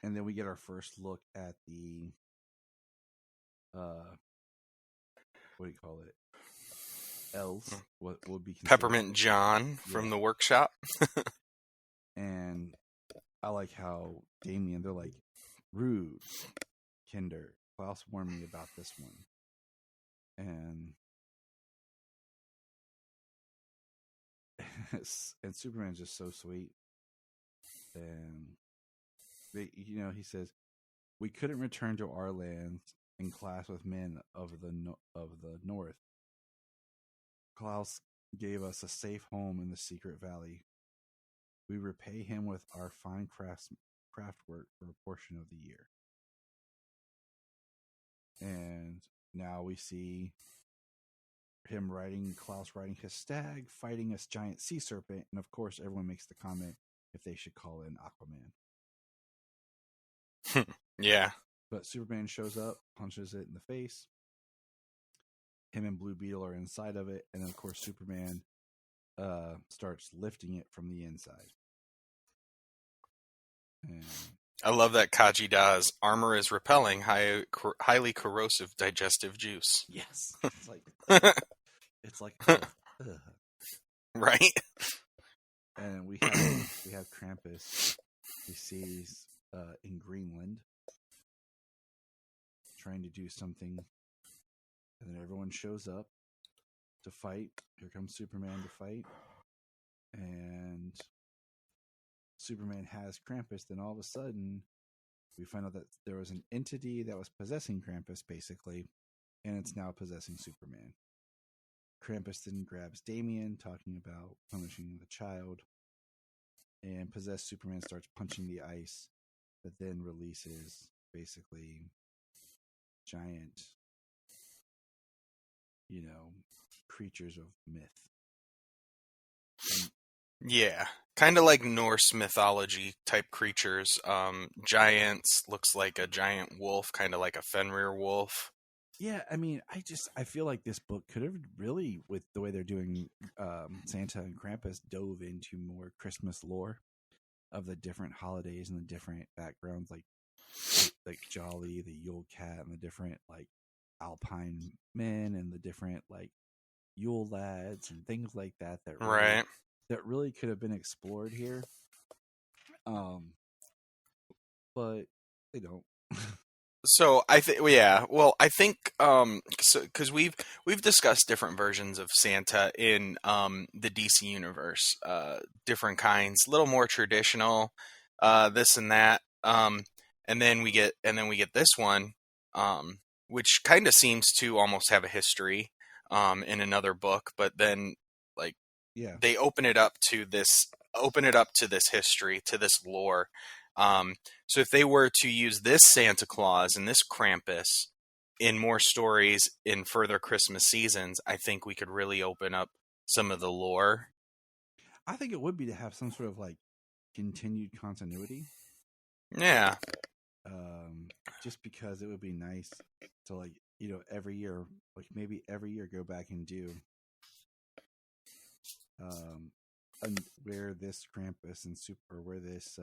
And then we get our first look at the, what do you call it? Elves. What would be Peppermint John from the workshop. And I like how Damien, they're like, rude, Kinder. Klaus warned me about this one. And Superman's just so sweet. And he says, we couldn't return to our lands and class with men of the north. Klaus gave us a safe home in the secret valley. We repay him with our fine craft work for a portion of the year. And now we see him Klaus riding his stag, fighting a giant sea serpent, and of course everyone makes the comment if they should call in Aquaman. Yeah. But Superman shows up, punches it in the face. Him and Blue Beetle are inside of it, and then of course Superman starts lifting it from the inside. And I love that Kajida's armor is repelling highly corrosive digestive juice. Yes. It's like ugh. Right? And we have Krampus. He sees in Greenland trying to do something, and then everyone shows up, to fight. Here comes Superman to fight. And Superman has Krampus. Then all of a sudden, we find out that there was an entity that was possessing Krampus, basically. And it's now possessing Superman. Krampus then grabs Damian, talking about punishing the child. And possessed Superman starts punching the ice. That then releases, basically, giant, creatures of myth. Yeah, kind of like Norse mythology type creatures. Giants, looks like a giant wolf, kind of like a Fenrir wolf. Yeah, I mean, I feel like this book could have really, with the way they're doing Santa and Krampus, dove into more Christmas lore of the different holidays and the different backgrounds, like Jolly, the Yule Cat, and the different like Alpine men and the different like Yule lads and things like that. That really could have been explored here, but they don't. So I think, because we've discussed different versions of Santa in the DC universe, different kinds, a little more traditional, this and that, and then we get this one, which kind of seems to almost have a history, in another book, but then they open it up to this history, to this lore. So if they were to use this Santa Claus and this Krampus in more stories in further Christmas seasons, I think we could really open up some of the lore. I think it would be to have some sort of like continued continuity. Yeah. Just because it would be nice to every year, maybe every year go back and do where this Krampus and where this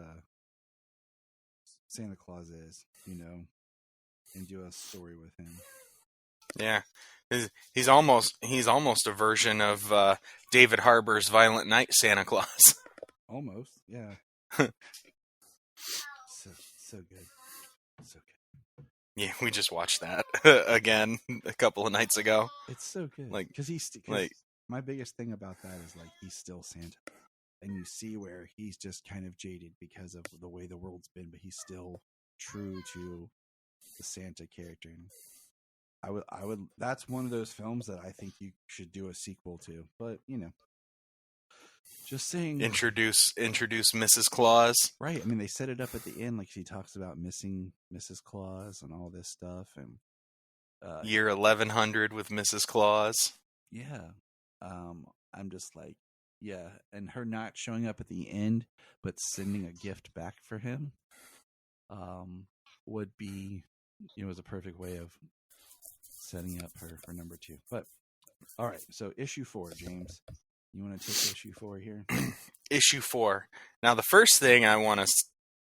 Santa Claus is, and do a story with him. Yeah, he's almost a version of David Harbour's Violent Night Santa Claus. Almost, yeah. So good, so good. Yeah, we just watched that again a couple of nights ago. It's so good, because my biggest thing about that is he's still Santa. And you see where he's just kind of jaded because of the way the world's been, but he's still true to the Santa character. And I would. That's one of those films that I think you should do a sequel to. But just saying. Introduce Mrs. Claus. Right. I mean, they set it up at the end, he talks about missing Mrs. Claus and all this stuff, and year 1100 with Mrs. Claus. Yeah. I'm just like. Yeah, and her not showing up at the end, but sending a gift back for him, would be, was a perfect way of setting up her for number 2. But all right, so issue 4, James, you want to take issue 4 here? Issue 4. Now, the first thing I want to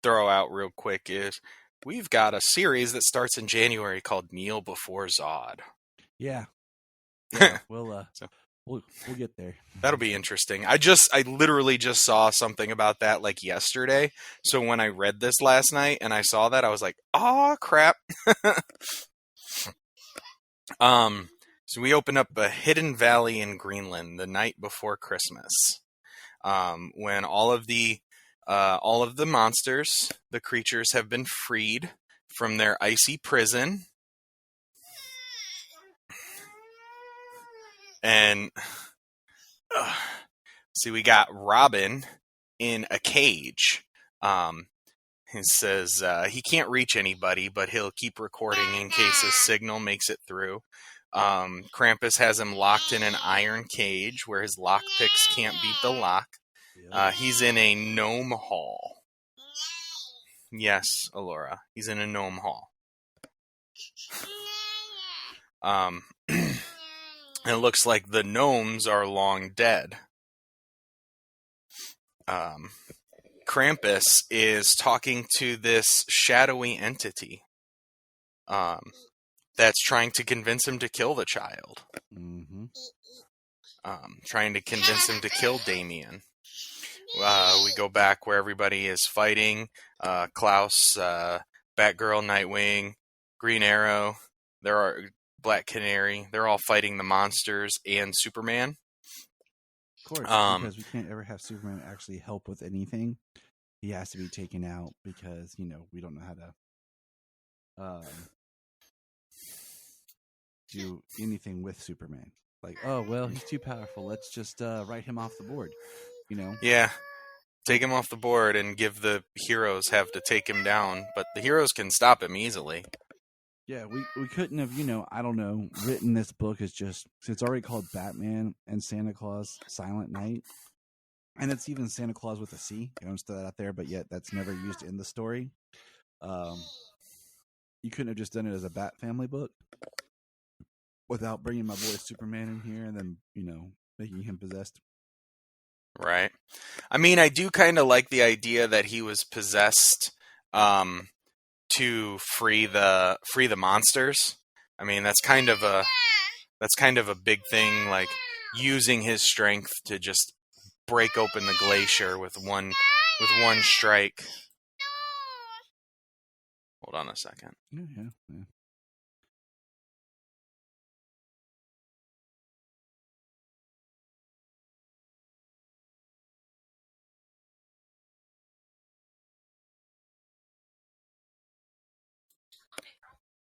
throw out real quick is we've got a series that starts in January called Kneel Before Zod. Yeah. We'll get there. That'll be interesting. I literally just saw something about that yesterday. So when I read this last night and I saw that, I was like, "Oh crap!" So we open up a hidden valley in Greenland the night before Christmas, when all of the monsters, the creatures, have been freed from their icy prison. And see, we got Robin in a cage. He says he can't reach anybody, but he'll keep recording in case his signal makes it through. Krampus has him locked in an iron cage where his lockpicks can't beat the lock. He's in a gnome hall. Yes, Alora, he's in a gnome hall. It looks like the gnomes are long dead. Krampus is talking to this shadowy entity that's trying to convince him to kill the child. Mm-hmm. Trying to convince him to kill Damian. We go back where everybody is fighting. Klaus, Batgirl, Nightwing, Green Arrow. There are Black Canary. They're all fighting the monsters and Superman. Of course, because we can't ever have Superman actually help with anything. He has to be taken out because, we don't know how to do anything with Superman. Like, oh, well, he's too powerful. Let's just write him off the board, Yeah. Take him off the board and give the heroes have to take him down. But the heroes can stop him easily. Yeah, we couldn't have, I don't know, written this book as just, it's already called Batman and Santa Claus Silent Night. And it's even Santa Claus with a C. I don't throw that out there, but yet that's never used in the story. You couldn't have just done it as a Bat Family book without bringing my boy Superman in here and then, making him possessed. Right. I mean, I do kind of like the idea that he was possessed to free the monsters. I mean, that's kind of a big thing, like using his strength to just break open the glacier with one strike. Hold on a second. Yeah.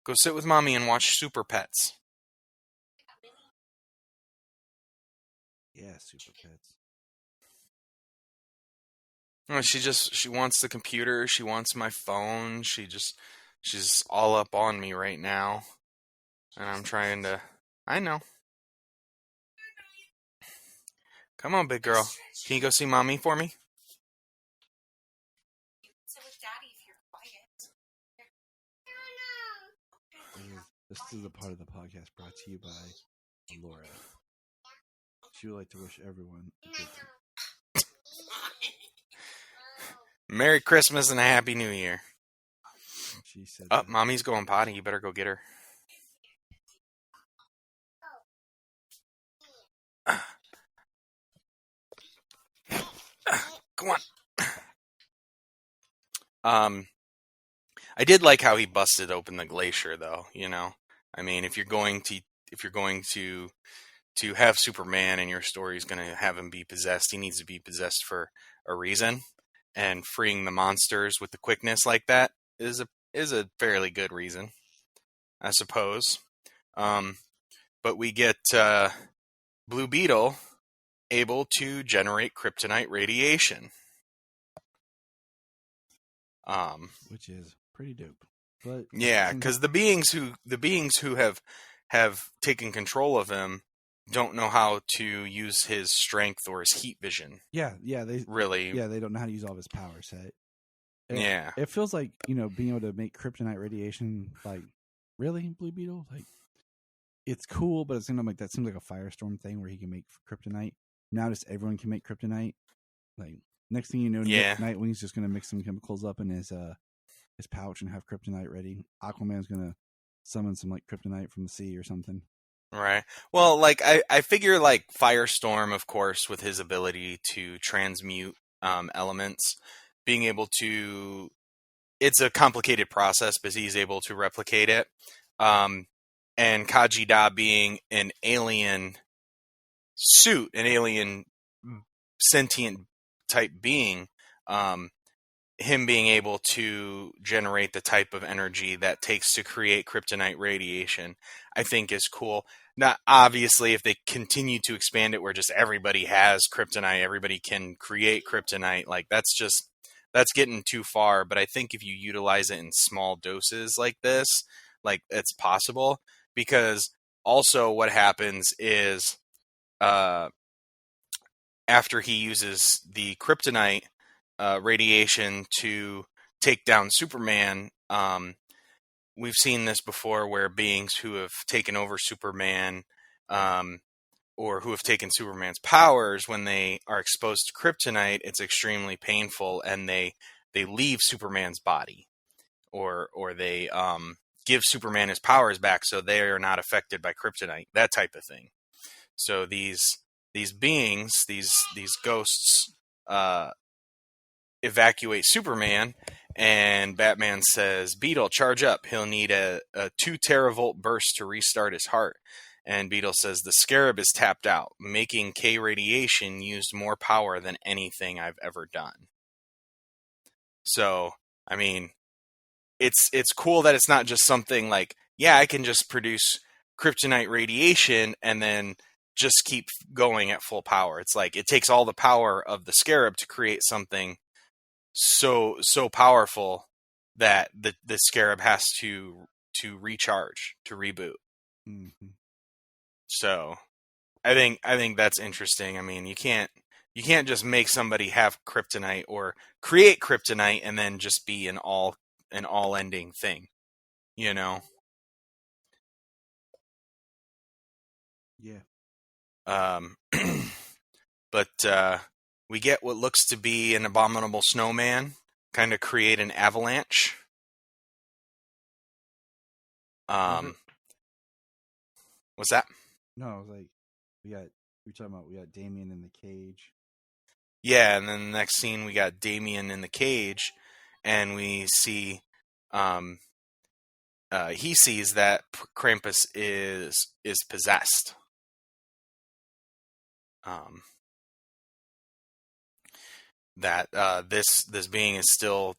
Go sit with Mommy and watch Super Pets. Yeah, Super Pets. She wants the computer. She wants my phone. She's all up on me right now. And I'm trying to... I know. Come on, big girl. Can you go see Mommy for me? This is a part of the podcast brought to you by Laura. She would like to wish everyone a good Merry Christmas and a Happy New Year. She said Mommy's going potty. You better go get her. Come on. I did like how he busted open the glacier, though. I mean, if you're going to have Superman and your story is going to have him be possessed, he needs to be possessed for a reason. And freeing the monsters with the quickness like that is a fairly good reason, I suppose. But we get Blue Beetle able to generate kryptonite radiation, which is pretty dope. But yeah, because the beings who have taken control of him don't know how to use his strength or his heat vision. Yeah, they don't know how to use all of his power set. It feels like, being able to make kryptonite radiation, like, really, Blue Beetle? Like, it's cool, but it seems like that seems like a Firestorm thing where he can make kryptonite. Now just everyone can make kryptonite. Like, next thing you know, Nightwing's just going to mix some chemicals up in his pouch and have kryptonite ready. Aquaman's going to summon some, like, kryptonite from the sea or something. Right. Well, like, I figure, like, Firestorm, of course, with his ability to transmute elements, being able to... It's a complicated process, but he's able to replicate it. And Kajida being an alien suit, an alien sentient type being, him being able to generate the type of energy that takes to create kryptonite radiation, I think is cool. Not obviously, if they continue to expand it where just everybody has kryptonite, everybody can create kryptonite, like that's getting too far. But I think if you utilize it in small doses like this, like it's possible, because also what happens is after he uses the kryptonite radiation to take down Superman, we've seen this before where beings who have taken over Superman or who have taken Superman's powers, when they are exposed to kryptonite, it's extremely painful and they leave Superman's body or they give Superman his powers back so they are not affected by kryptonite, that type of thing. So these beings, these ghosts evacuate Superman, And Batman says, Beetle, charge up. He'll need a 2 teravolt burst to restart his heart. And Beetle says, the Scarab is tapped out, making K radiation used more power than anything I've ever done. So, I mean, it's cool that it's not just something like, yeah, I can just produce kryptonite radiation and then just keep going at full power. It's like it takes all the power of the Scarab to create something so powerful that the Scarab has to recharge, to reboot. Mm-hmm. So, I think that's interesting. I mean, you can't just make somebody have kryptonite or create kryptonite and then just be an all ending thing, you know. Yeah. But we get what looks to be an abominable snowman kind of create an avalanche. What's that? No, I was like, we got Damien in the cage. Yeah, and then the next scene we got Damien in the cage, and we see, he sees that Krampus is possessed. That this being is still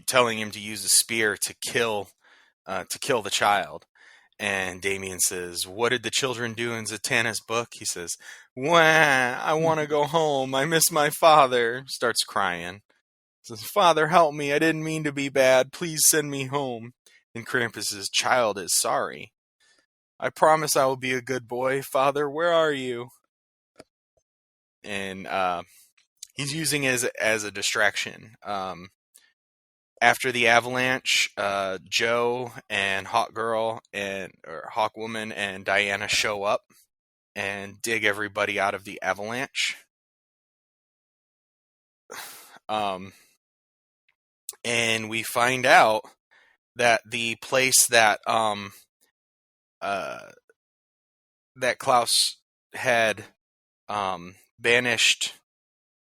telling him to use a spear to kill the child. And Damien says, what did the children do in Zatanna's book? He says, wah, I want to go home. I miss my father. Starts crying. Says, Father, help me. I didn't mean to be bad. Please send me home. And Krampus says, child is sorry. I promise I will be a good boy. Father, where are you? And he's using it as a distraction. After the avalanche, Joe and Hawkwoman and Diana show up and dig everybody out of the avalanche. And we find out that the place that that Klaus had banished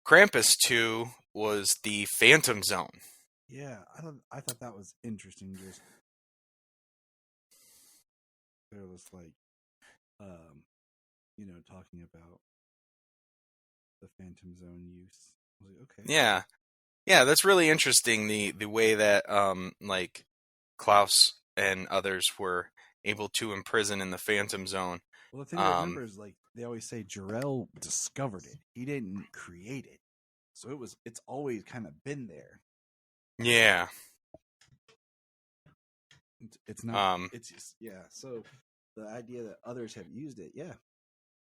Krampus to was the Phantom Zone. Yeah, I thought that was interesting. Just there was like, talking about the Phantom Zone use. I was like, okay. Yeah, that's really interesting. The way that like Klaus and others were able to imprison in the Phantom Zone. Well, the thing to remember is like they always say Jor-El discovered it. He didn't create it, so it's always kind of been there. Yeah. It's not. It's just, yeah. So the idea that others have used it, yeah.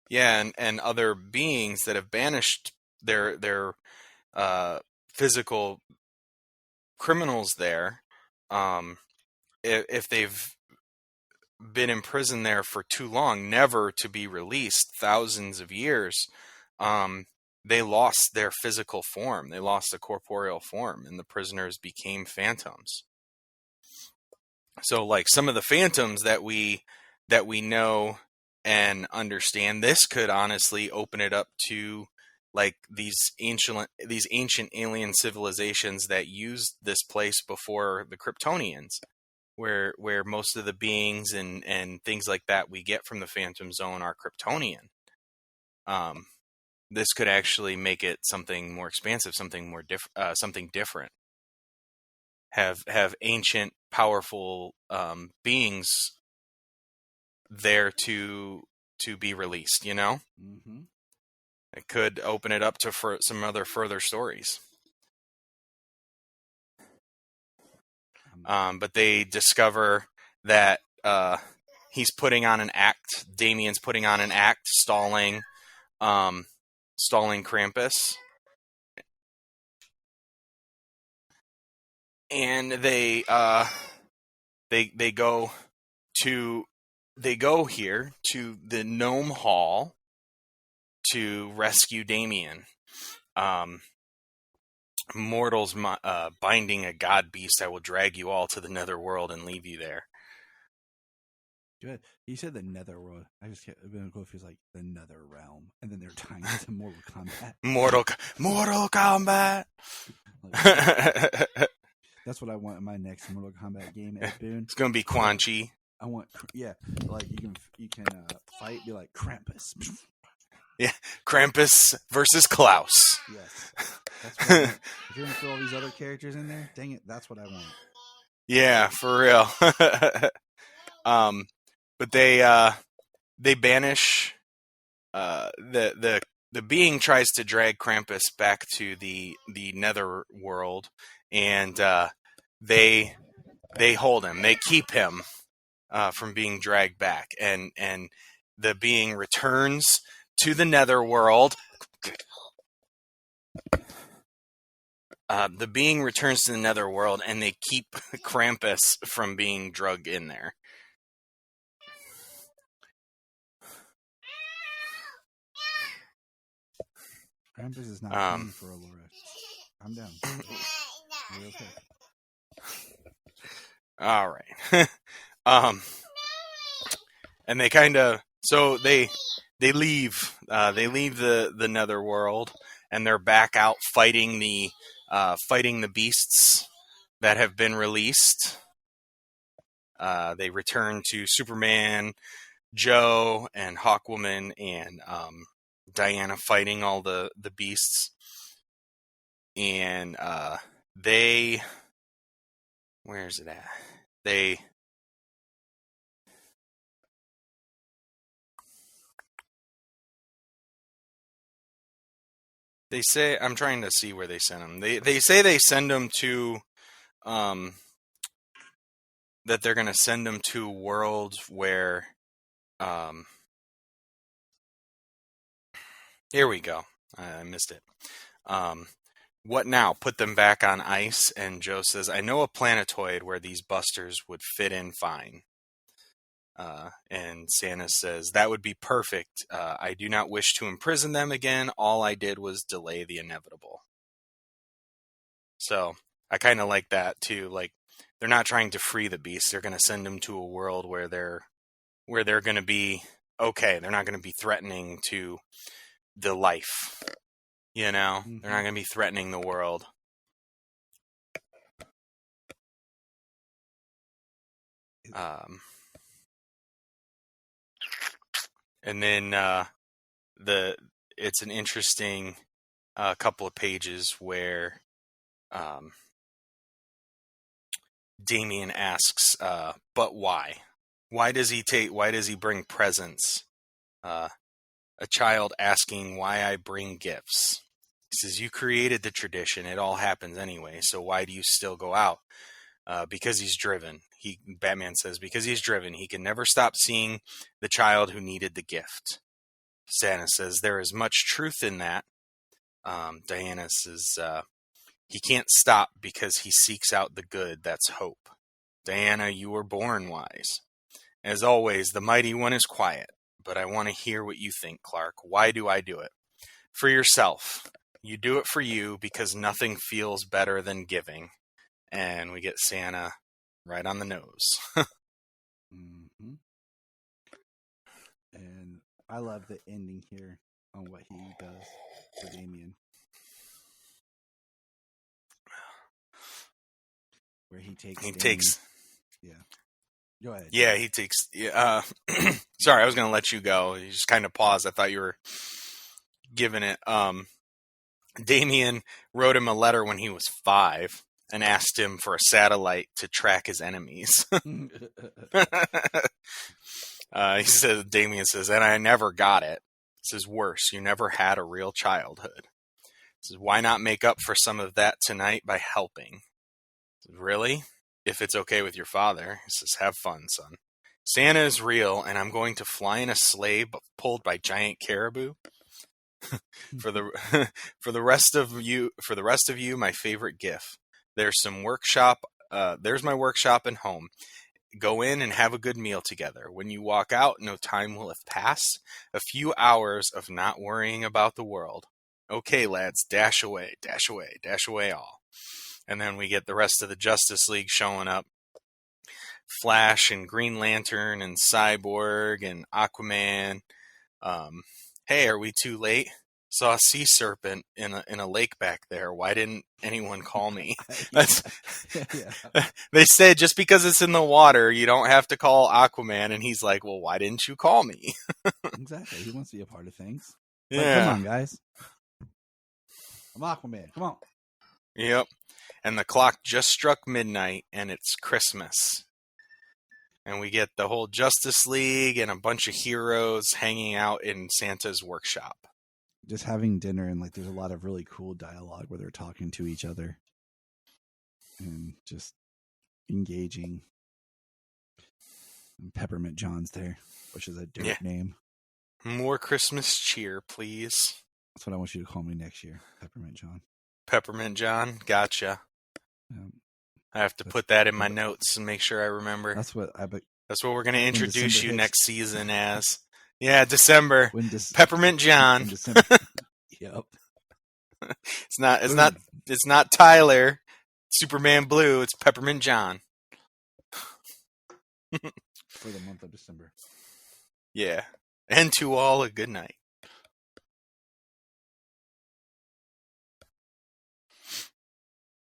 Yeah, and other beings that have banished their physical criminals there, if they've been imprisoned there for too long, never to be released, thousands of years, they lost their physical form. They lost a corporeal form, and the prisoners became phantoms. So, like some of the phantoms that we know and understand, this could honestly open it up to like these ancient alien civilizations that used this place before the Kryptonians, where most of the beings and things like that we get from the Phantom Zone are Kryptonian. This could actually make it something more expansive, something more something different. Have ancient, powerful beings there to be released. You know, Mm-hmm. it could open it up to some other further stories. But they discover that he's putting on an act. Damien's putting on an act, stalling Krampus, and they go here to the Gnome Hall to rescue Damien. Mortals binding a god beast, I will drag you all to the netherworld and leave you there. Good. You said the netherworld. I just can't. I've been confused, like the nether realm, and then they're tying it to Mortal Kombat. Mortal Kombat. That's what I want in my next Mortal Kombat game, Ed Boon. It's gonna be Quan Chi. I want, like you can fight, be like Krampus. Yeah, Krampus versus Klaus. Yes, that's what I want. If you're gonna throw all these other characters in there, dang it, that's what I want. Yeah, for real. But they banish the being tries to drag Krampus back to the nether world, and they hold him. They keep him from being dragged back, and the being returns to the nether world. The being returns to the nether world, and they keep Krampus from being drugged in there. Krampus is not paying for Allura. I'm down. You're okay. All right. And they kind of they leave the nether world, and they're back out fighting the beasts that have been released. They return to Superman, Joe, and Hawkwoman, and Diana fighting all the beasts. And where's it at? They say, I'm trying to see where they send them. They say they send them to, that they're going to send them to worlds where, here we go. I missed it. What now? Put them back on ice. And Joe says, I know a planetoid where these busters would fit in fine. And Santa says, that would be perfect. I do not wish to imprison them again. All I did was delay the inevitable. So I kind of like that too. Like, they're not trying to free the beasts. They're going to send them to a world where they're going to be okay. They're not going to be threatening to the life. You know, they're not going to be threatening the world. And then it's an interesting couple of pages where Damian asks, but why? Why does he bring presents? A child asking why I bring gifts. He says, you created the tradition. It all happens anyway. So why do you still go out? Because he's driven. Batman says, because he's driven. He can never stop seeing the child who needed the gift. Santa says, there is much truth in that. Diana says, he can't stop because he seeks out the good. That's hope. Diana, you were born wise. As always, the mighty one is quiet, but I want to hear what you think, Clark. Why do I do it? For yourself. You do it for you because nothing feels better than giving. And we get Santa right on the nose. Mm-hmm. And I love the ending here on what he does for Damian. Where he takes... Yeah. Go ahead. Yeah, he takes... sorry, I was going to let you go. You just kind of paused. I thought you were giving it... Damian wrote him a letter when he was 5 and asked him for a satellite to track his enemies. Damian says, and I never got it. This is worse. You never had a real childhood. He says, why not make up for some of that tonight by helping? Says, really? If it's okay with your father. He says, have fun, son. Santa is real, and I'm going to fly in a sleigh pulled by giant caribou. For the rest of you, my favorite gift. There's my workshop and home. Go in and have a good meal together. When you walk out, no time will have passed. A few hours of not worrying about the world. Okay, lads, dash away all. And then we get the rest of the Justice League showing up. Flash and Green Lantern and Cyborg and Aquaman. Hey, are we too late? saw a sea serpent in a lake back there. Why didn't anyone call me? Yeah. They said just because it's in the water, you don't have to call Aquaman. And he's like, well, why didn't you call me? Exactly. He wants to be a part of things. Like, Yeah. come on, guys. I'm Aquaman. Come on. Yep. And the clock just struck midnight, and it's Christmas. And we get the whole Justice League and a bunch of heroes hanging out in Santa's workshop. Just having dinner, and like there's a lot of really cool dialogue where they're talking to each other and just engaging. And Peppermint John's there, which is a dope name. More Christmas cheer, please. That's what I want you to call me next year, Peppermint John. Peppermint John, gotcha. I have to put that in my notes and make sure I remember. That's what we're going to introduce you hits. Next season as. Yeah, December. Peppermint John. Yep. It's not Tyler, Superman Blue. It's Peppermint John. For the month of December. Yeah. And to all a good night.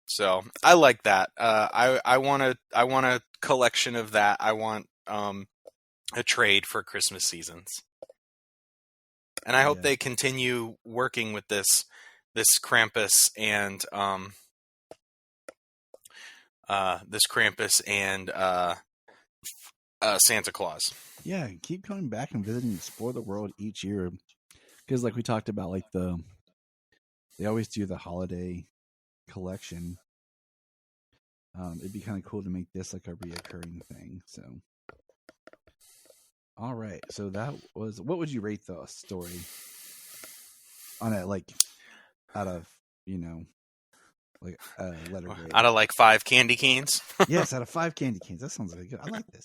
So I like that. I want a collection of that. I want a trade for Christmas seasons, and I hope they continue working with this Krampus and Santa Claus. Yeah, keep coming back and visiting Explore the World each year, because like we talked about, like they always do the holiday collection. It'd be kind of cool to make this like a reoccurring thing. So, all right. So that was, what would you rate the story on it? Like out of, like a letter grade. Out of like 5 candy canes. Yes, out of 5 candy canes. That sounds really good. I like this.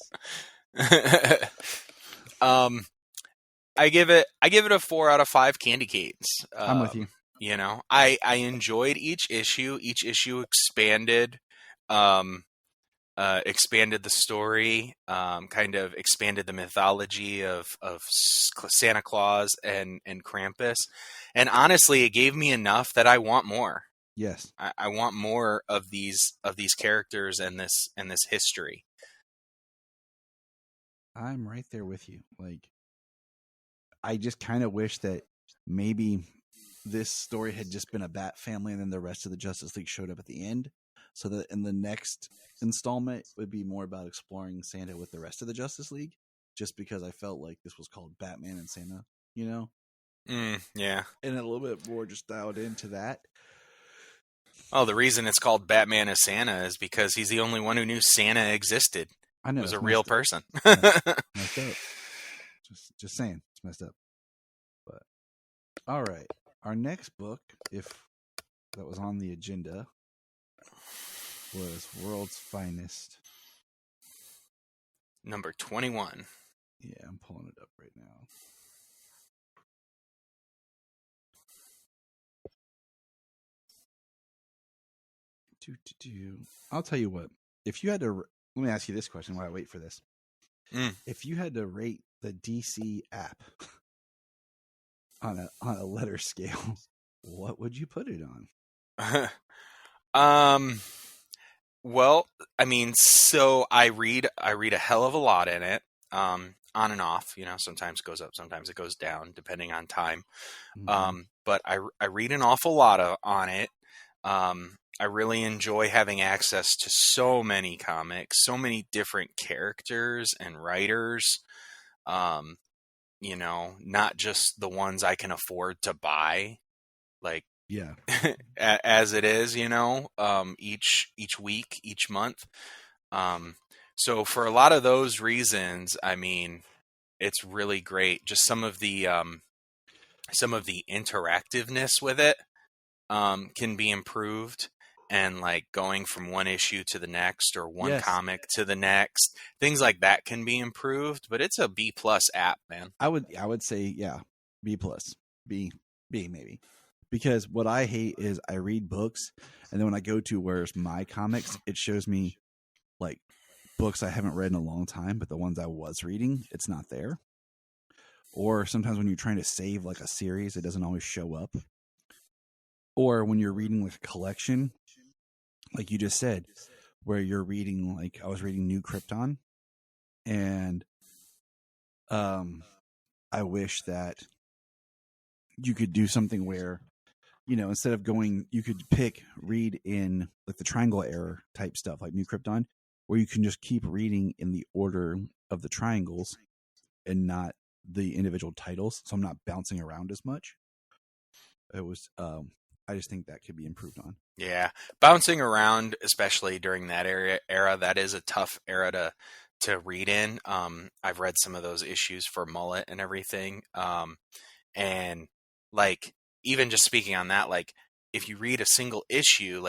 I give it a 4 out of 5 candy canes. I'm with you. I enjoyed each issue. Each issue expanded the story, kind of expanded the mythology of Santa Claus and Krampus. And honestly, it gave me enough that I want more. Yes. I want more of these characters and this history. I'm right there with you. Like, I just kind of wish that maybe this story had just been a Bat family and then the rest of the Justice League showed up at the end, so that in the next installment would be more about exploring Santa with the rest of the Justice League, just because I felt like this was called Batman and Santa, yeah. And a little bit more just dialed into that. Oh, the reason it's called Batman as Santa is because he's the only one who knew Santa existed. I know. It was a real person. Messed up. Just saying. It's messed up. But all right. Our next book, if that was on the agenda, was World's Finest. Number 21. Yeah, I'm pulling it up right now. I'll tell you what. If you had to, let me ask you this question while I wait for this. If you had to rate the DC app on a letter scale, what would you put it on? Well, I mean, so I read a hell of a lot in it, on and off. Sometimes it goes up, sometimes it goes down, depending on time. Mm-hmm. But I read an awful lot on it. I really enjoy having access to so many comics, so many different characters and writers. Not just the ones I can afford to buy, like, yeah, as it is, each week, each month. So for a lot of those reasons, I mean, it's really great. Just some of the interactiveness with it can be improved. And like going from one issue to the next or one comic to the next, things like that can be improved, but it's a B+ app, man. I would say, yeah, B+, B maybe. Because what I hate is I read books and then when I go to where's my comics, it shows me like books I haven't read in a long time, but the ones I was reading, it's not there. or sometimes when you're trying to save like a series, it doesn't always show up. Or when you're reading like a collection, like you just said, where you're reading, like I was reading New Krypton, and I wish that you could do something where, you know, instead of going, you could read in like the triangle error type stuff, like New Krypton, where you can just keep reading in the order of the triangles and not the individual titles. So I'm not bouncing around as much. It was, I just think that could be improved on. Yeah. Bouncing around, especially during that era, that is a tough era to read in. I've read some of those issues for Mullet and everything. And like, even just speaking on that, like if you read a single issue,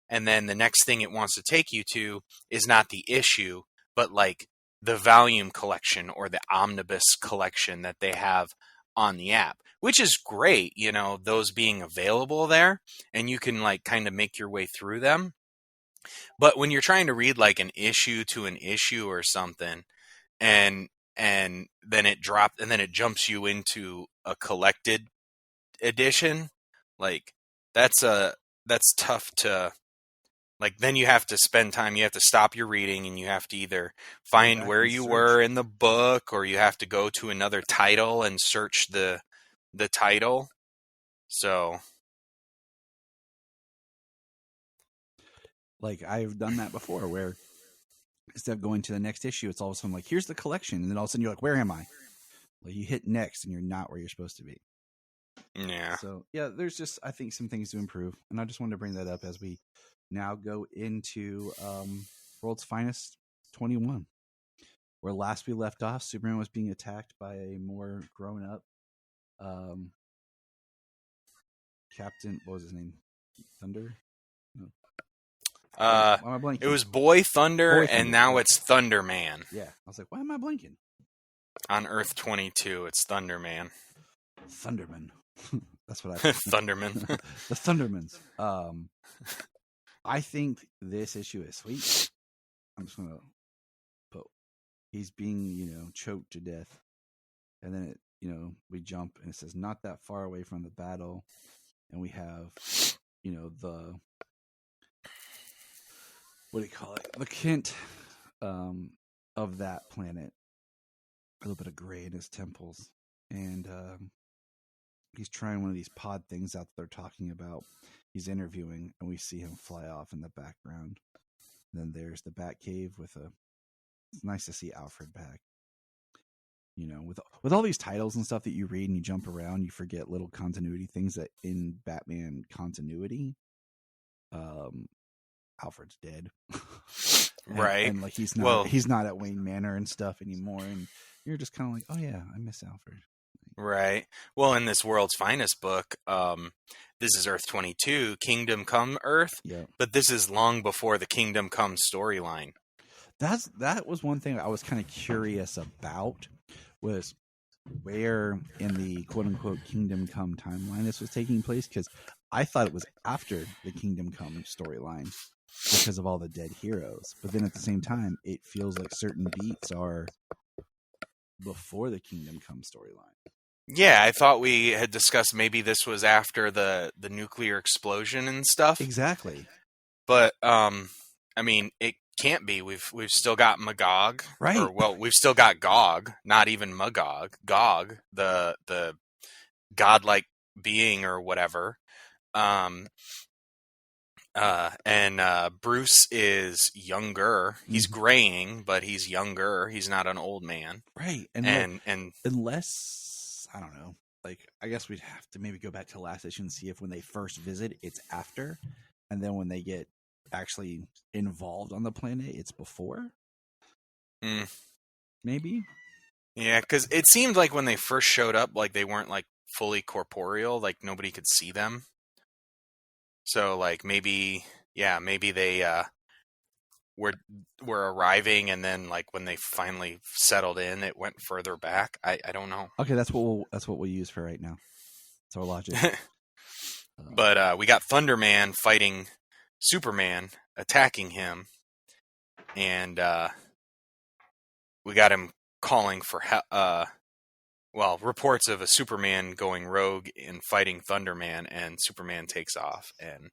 and then the next thing it wants to take you to is not the issue, but like the volume collection or the omnibus collection that they have on the app, which is great, you know, those being available there, and you can like kind of make your way through them. But when you're trying to read like an issue to an issue or something, and then it jumps you into a collected edition, like that's tough to, like, then you have to spend time, you have to stop your reading, and you have to either find where you were in the book, or you have to go to another title and search the title. So like I've done that before, where instead of going to the next issue, it's all of a sudden like, here's the collection, and then all of a sudden you're like, where am I? Like you hit next and you're not where you're supposed to be. yeah. So yeah, there's just, I think, some things to improve, and I just wanted to bring that up as we now go into World's Finest 21, where last we left off, Superman was being attacked by a more grown up Captain, what was his name? Thunder? No. Why am I blanking? It was Boy Thunder, and now it's Thunder Man. Yeah, I was like, why am I blanking? On Earth 22, it's Thunder Man. Thunderman. That's what I Thunderman. The Thundermans. I think this issue is sweet. I'm just gonna put, he's being, you know, choked to death, and then it, you know, we jump and it says not that far away from the battle, and we have, you know, the, what do you call it? The Kent of that planet. A little bit of gray in his temples, and he's trying one of these pod things out that they're talking about. He's interviewing, and we see him fly off in the background. And then there's the Batcave with a. It's nice to see Alfred back. You know, with all these titles and stuff that you read and you jump around, you forget little continuity things that in Batman continuity, Alfred's dead, right? And like he's not at Wayne Manor and stuff anymore, and you're just kind of like, oh yeah, I miss Alfred. Right. Well, in this World's Finest book, this is Earth 22, Kingdom Come Earth, Yeah. but this is long before the Kingdom Come storyline. That was one thing I was kind of curious about, was where in the quote-unquote Kingdom Come timeline this was taking place, because I thought it was after the Kingdom Come storyline because of all the dead heroes. But then at the same time, it feels like certain beats are before the Kingdom Come storyline. Yeah, I thought we had discussed maybe this was after the nuclear explosion and stuff. Exactly. But I mean, it can't be. We've still got Magog, right? Or, well, we've still got Gog, not even Magog. Gog, the godlike being or whatever. And Bruce is younger. He's graying, but he's younger. He's not an old man, right? And unless, I don't know, like I guess we'd have to maybe go back to last issue and see if when they first visit it's after, and then when they get actually involved on the planet it's before. Maybe. Yeah, because it seemed like when they first showed up, like they weren't like fully corporeal, like nobody could see them. So like maybe they were arriving, and then like when they finally settled in, it went further back. I don't know. Okay, that's what we'll use for right now. That's our logic. But we got Thunderman fighting Superman, attacking him, and we got him calling for reports of a Superman going rogue and fighting Thunderman, and Superman takes off, and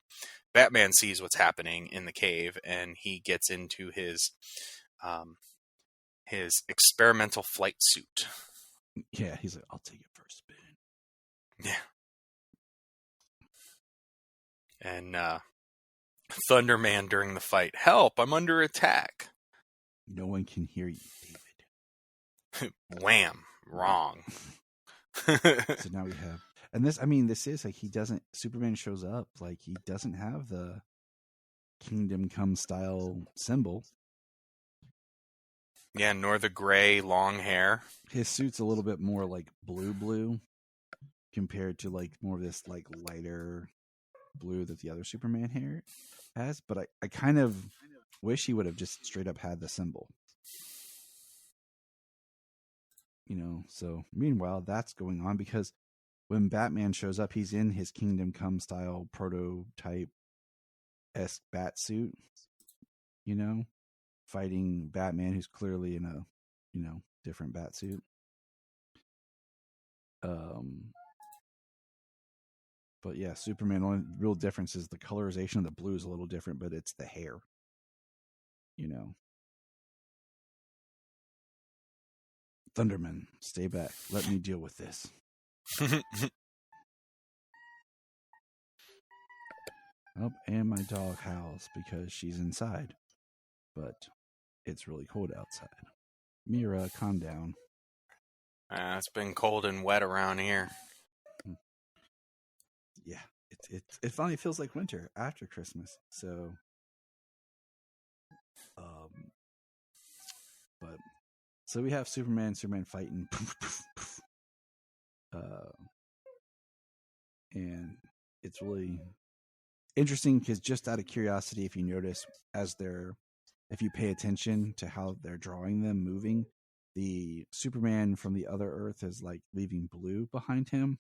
Batman sees what's happening in the cave, and he gets into his experimental flight suit. Yeah, he's like, I'll take it for a spin. Yeah. And Thunderman during the fight, help, I'm under attack. No one can hear you, David. Wham, wrong. So now we have, and this is like, Superman shows up, like, he doesn't have the Kingdom Come style symbol. Yeah, nor the gray long hair. His suit's a little bit more like blue compared to like more of this like lighter blue that the other Superman hair has. But I kind of wish he would have just straight up had the symbol. So meanwhile, that's going on because when Batman shows up, he's in his Kingdom Come style prototype-esque bat suit, fighting Batman, who's clearly in a, different bat suit. But yeah, Superman, only real difference is the colorization of the blue is a little different, but it's the hair, Thunderman, stay back. Let me deal with this. Oh, and my dog howls because she's inside. But it's really cold outside. Mira, calm down. It's been cold and wet around here. Yeah, it finally feels like winter after Christmas. So, so we have Superman fighting, and it's really interesting because, just out of curiosity, if you notice, if you pay attention to how they're drawing them moving, the Superman from the other Earth is like leaving blue behind him,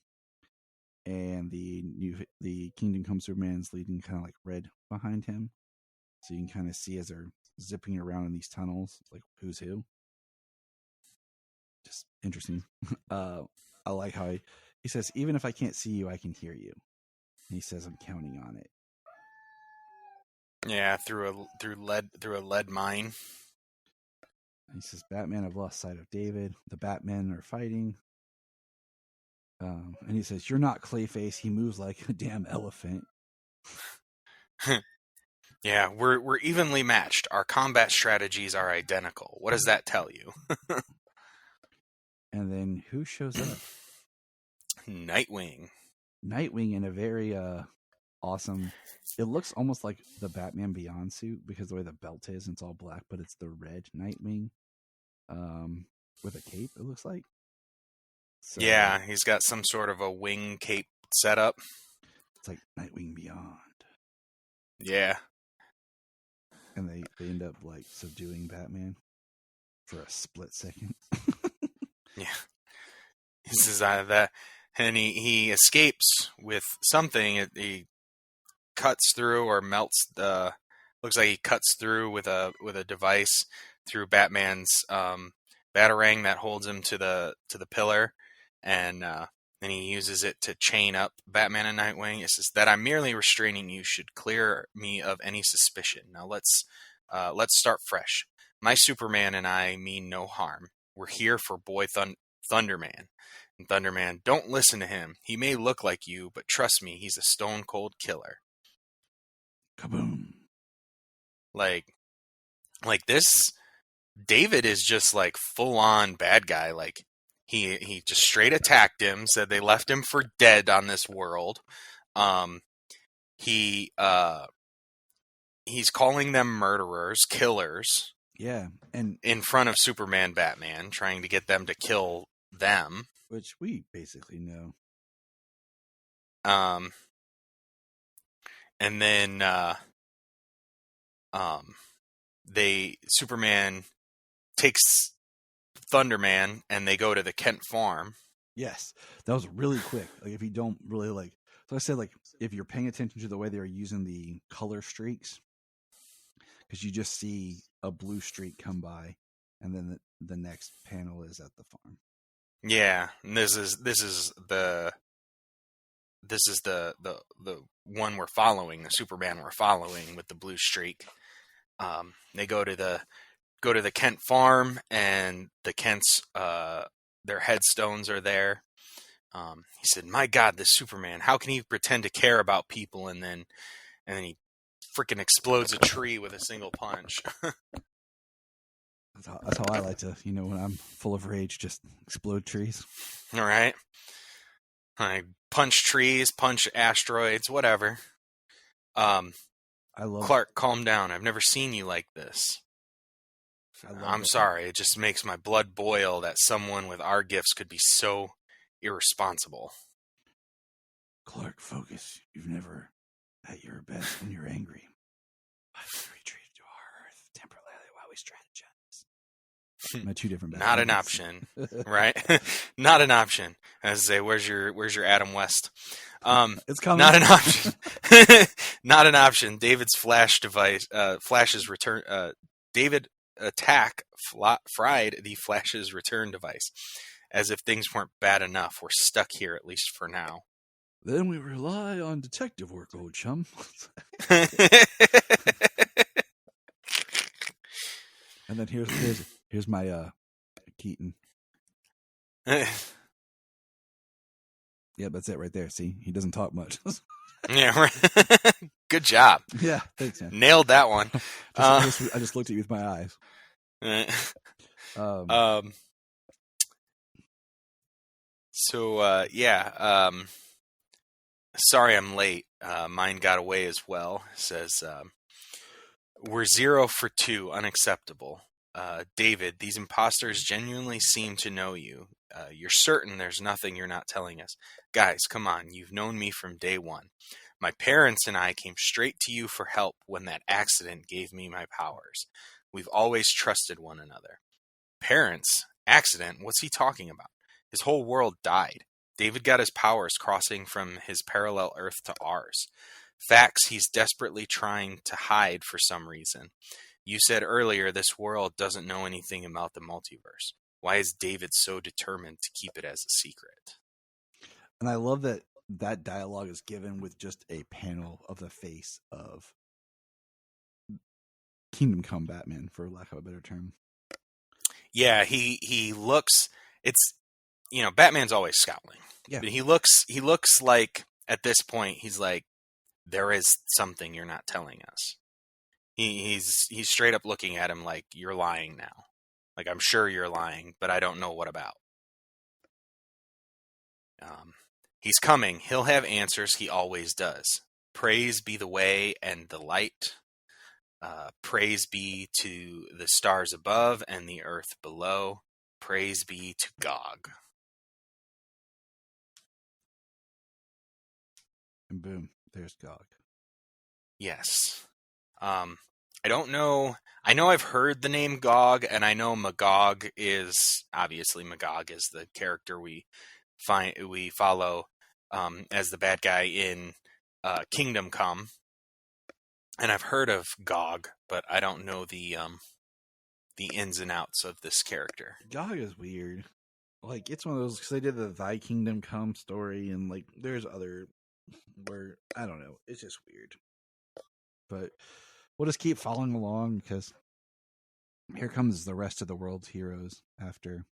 and the Kingdom Come Superman's leaving kind of like red behind him. So you can kind of see as they're zipping around in these tunnels, like who's who. Just interesting. I like how he says, even if I can't see you, I can hear you. And he says, I'm counting on it. Yeah, through a lead mine. He says, Batman, I've lost sight of David. The Batmen are fighting. And he says, you're not Clayface. He moves like a damn elephant. Yeah, we're evenly matched. Our combat strategies are identical. What does that tell you? And then who shows up? Nightwing. Nightwing in a very awesome. It looks almost like the Batman Beyond suit because the way the belt is, and it's all black, but it's the red Nightwing with a cape, it looks like. So, yeah, he's got some sort of a wing cape setup. It's like Nightwing Beyond. Yeah. And they end up like subduing Batman for a split second. Yeah. This is out of that. And he escapes with something. He cuts through or melts looks like he cuts through with a device through Batman's batarang that holds him to the pillar, and then he uses it to chain up Batman and Nightwing. It says that I'm merely restraining you should clear me of any suspicion. Now let's start fresh. My Superman and I mean no harm. We're here for boy Thunderman. And Thunderman, don't listen to him. He may look like you, but trust me, he's a stone cold killer. Kaboom. Like this, David is just like full on bad guy. Like he just straight attacked him, said they left him for dead on this world. He's calling them murderers, killers. Yeah, and in front of Superman, Batman, trying to get them to kill them, which we basically know. And then Superman takes Thunderman and they go to the Kent farm. Yes, that was really quick. Like, if you don't really like, so I said, like, if you're paying attention to the way they are using the color streaks, because you just see a blue streak come by and then the next panel is at the farm. Yeah, and this is the one we're following, the Superman we're following with the blue streak. They go to the Kent farm, and the Kents their headstones are there. He said, "My God, this Superman! How can he pretend to care about people and then he freaking explodes a tree with a single punch?" That's how I like to, when I'm full of rage, just explode trees. All right, I punch trees, punch asteroids, whatever. I love Clark, calm down. I've never seen you like this. I'm sorry. It just makes my blood boil that someone with our gifts could be so irresponsible. Clark, focus. You've never at your best when you're angry. I've retreated to our Earth temporarily while we strategize. My two different Not an option, right? Not an option. As I say, where's your Adam West? It's coming. Not an option. Not an option. David's flash device, Flash's return. David fried the Flash's return device, as if things weren't bad enough. We're stuck here, at least for now. Then we rely on detective work, old chum. And then here's my Keaton. Yeah, that's it right there. See, he doesn't talk much. Yeah, right. Good job. Yeah, thanks, man. Nailed that one. I just looked at you with my eyes. Sorry I'm late. Mine got away as well. Says, we're 0 for 2. Unacceptable. David, these imposters genuinely seem to know you. You're certain there's nothing you're not telling us. Guys, come on. You've known me from day one. My parents and I came straight to you for help when that accident gave me my powers. We've always trusted one another. Parents? Accident? What's he talking about? His whole world died. David got his powers crossing from his parallel Earth to ours. Facts he's desperately trying to hide for some reason. You said earlier this world doesn't know anything about the multiverse. Why is David so determined to keep it as a secret? And I love that dialogue is given with just a panel of the face of Kingdom Come Batman, for lack of a better term. Yeah, he looks. It's Batman's always scowling. Yeah, but he looks like at this point he's like, there is something you're not telling us. He's straight up looking at him like, you're lying now. Like, I'm sure you're lying, but I don't know what about. He's coming. He'll have answers. He always does. Praise be the way and the light. Praise be to the stars above and the earth below. Praise be to Gog. And boom, there's Gog. Yes. I don't know. I know I've heard the name Gog, and I know Magog is obviously Magog is the character we follow as the bad guy in Kingdom Come, and I've heard of Gog, but I don't know the ins and outs of this character. Gog is weird. Like, it's one of those, because they did the Thy Kingdom Come story, and like there's other where I don't know. It's just weird, but we'll just keep following along because here comes the rest of the world's heroes after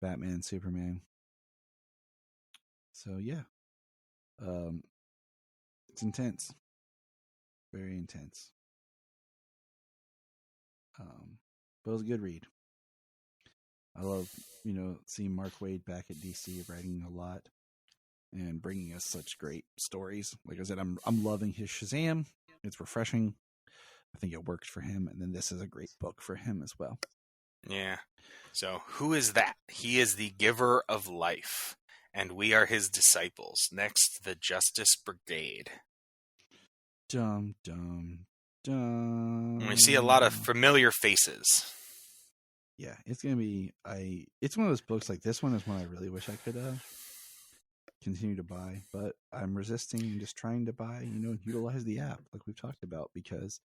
Batman, Superman. So yeah, it's intense, very intense. But it was a good read. I love, seeing Mark Waid back at DC, writing a lot and bringing us such great stories. Like I said, I'm loving his Shazam. It's refreshing. I think it worked for him, and then this is a great book for him as well. Yeah. So who is that? He is the giver of life, and we are his disciples. Next, the Justice Brigade. Dum, dum, dum. And we see a lot of familiar faces. Yeah, it's going to be... It's one of those books, like this one is one I really wish I could continue to buy, but I'm resisting and just trying to buy, utilize the app like we've talked about, because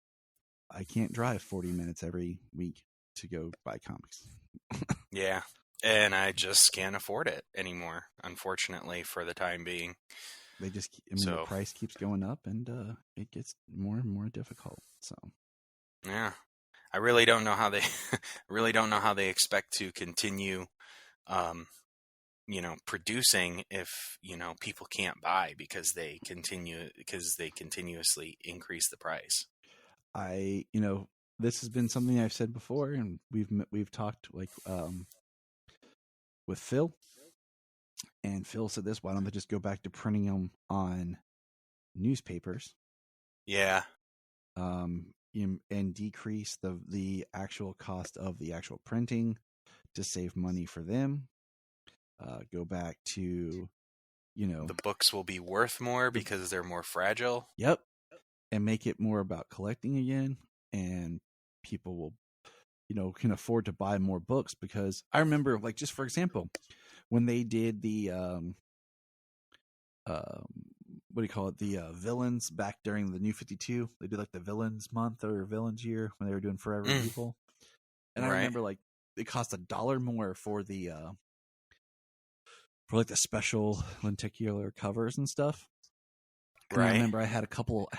I can't drive 40 minutes every week to go buy comics. Yeah. And I just can't afford it anymore, unfortunately, for the time being. They just, the price keeps going up, and it gets more and more difficult. So, yeah, I really don't know how they expect to continue, producing if people can't buy because they continuously increase the price. This has been something I've said before, and we've talked with Phil. And Phil said this, why don't they just go back to printing them on newspapers? Yeah. And decrease the actual cost of the actual printing to save money for them. Go back to, the books will be worth more because they're more fragile. Yep. And make it more about collecting again. And people will, can afford to buy more books, because I remember, just for example, when they did the what do you call it? The villains back during the New 52, they did the Villains Month or Villains Year when they were doing Forever Evil, and I remember it cost $1 more for the the special lenticular covers and stuff. And I remember I had a couple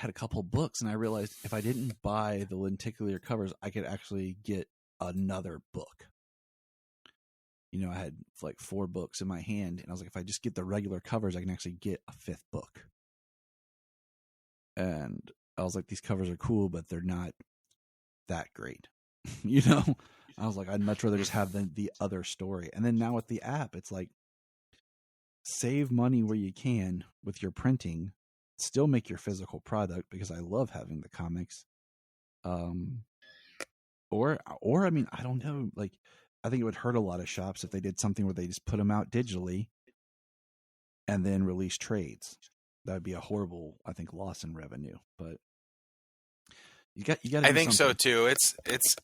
books, and I realized if I didn't buy the lenticular covers, I could actually get another book. I had 4 books in my hand, and I was like, if I just get the regular covers, I can actually get a 5th book. And I was like, these covers are cool, but they're not that great. I was like, I'd much rather just have the other story. And then now with the app, it's save money where you can with your printing, still make your physical product, because I love having the comics. Or I mean, I don't know, I think it would hurt a lot of shops if they did something where they just put them out digitally and then release trades. That would be a horrible, I think, loss in revenue. But you got. I think so too. It's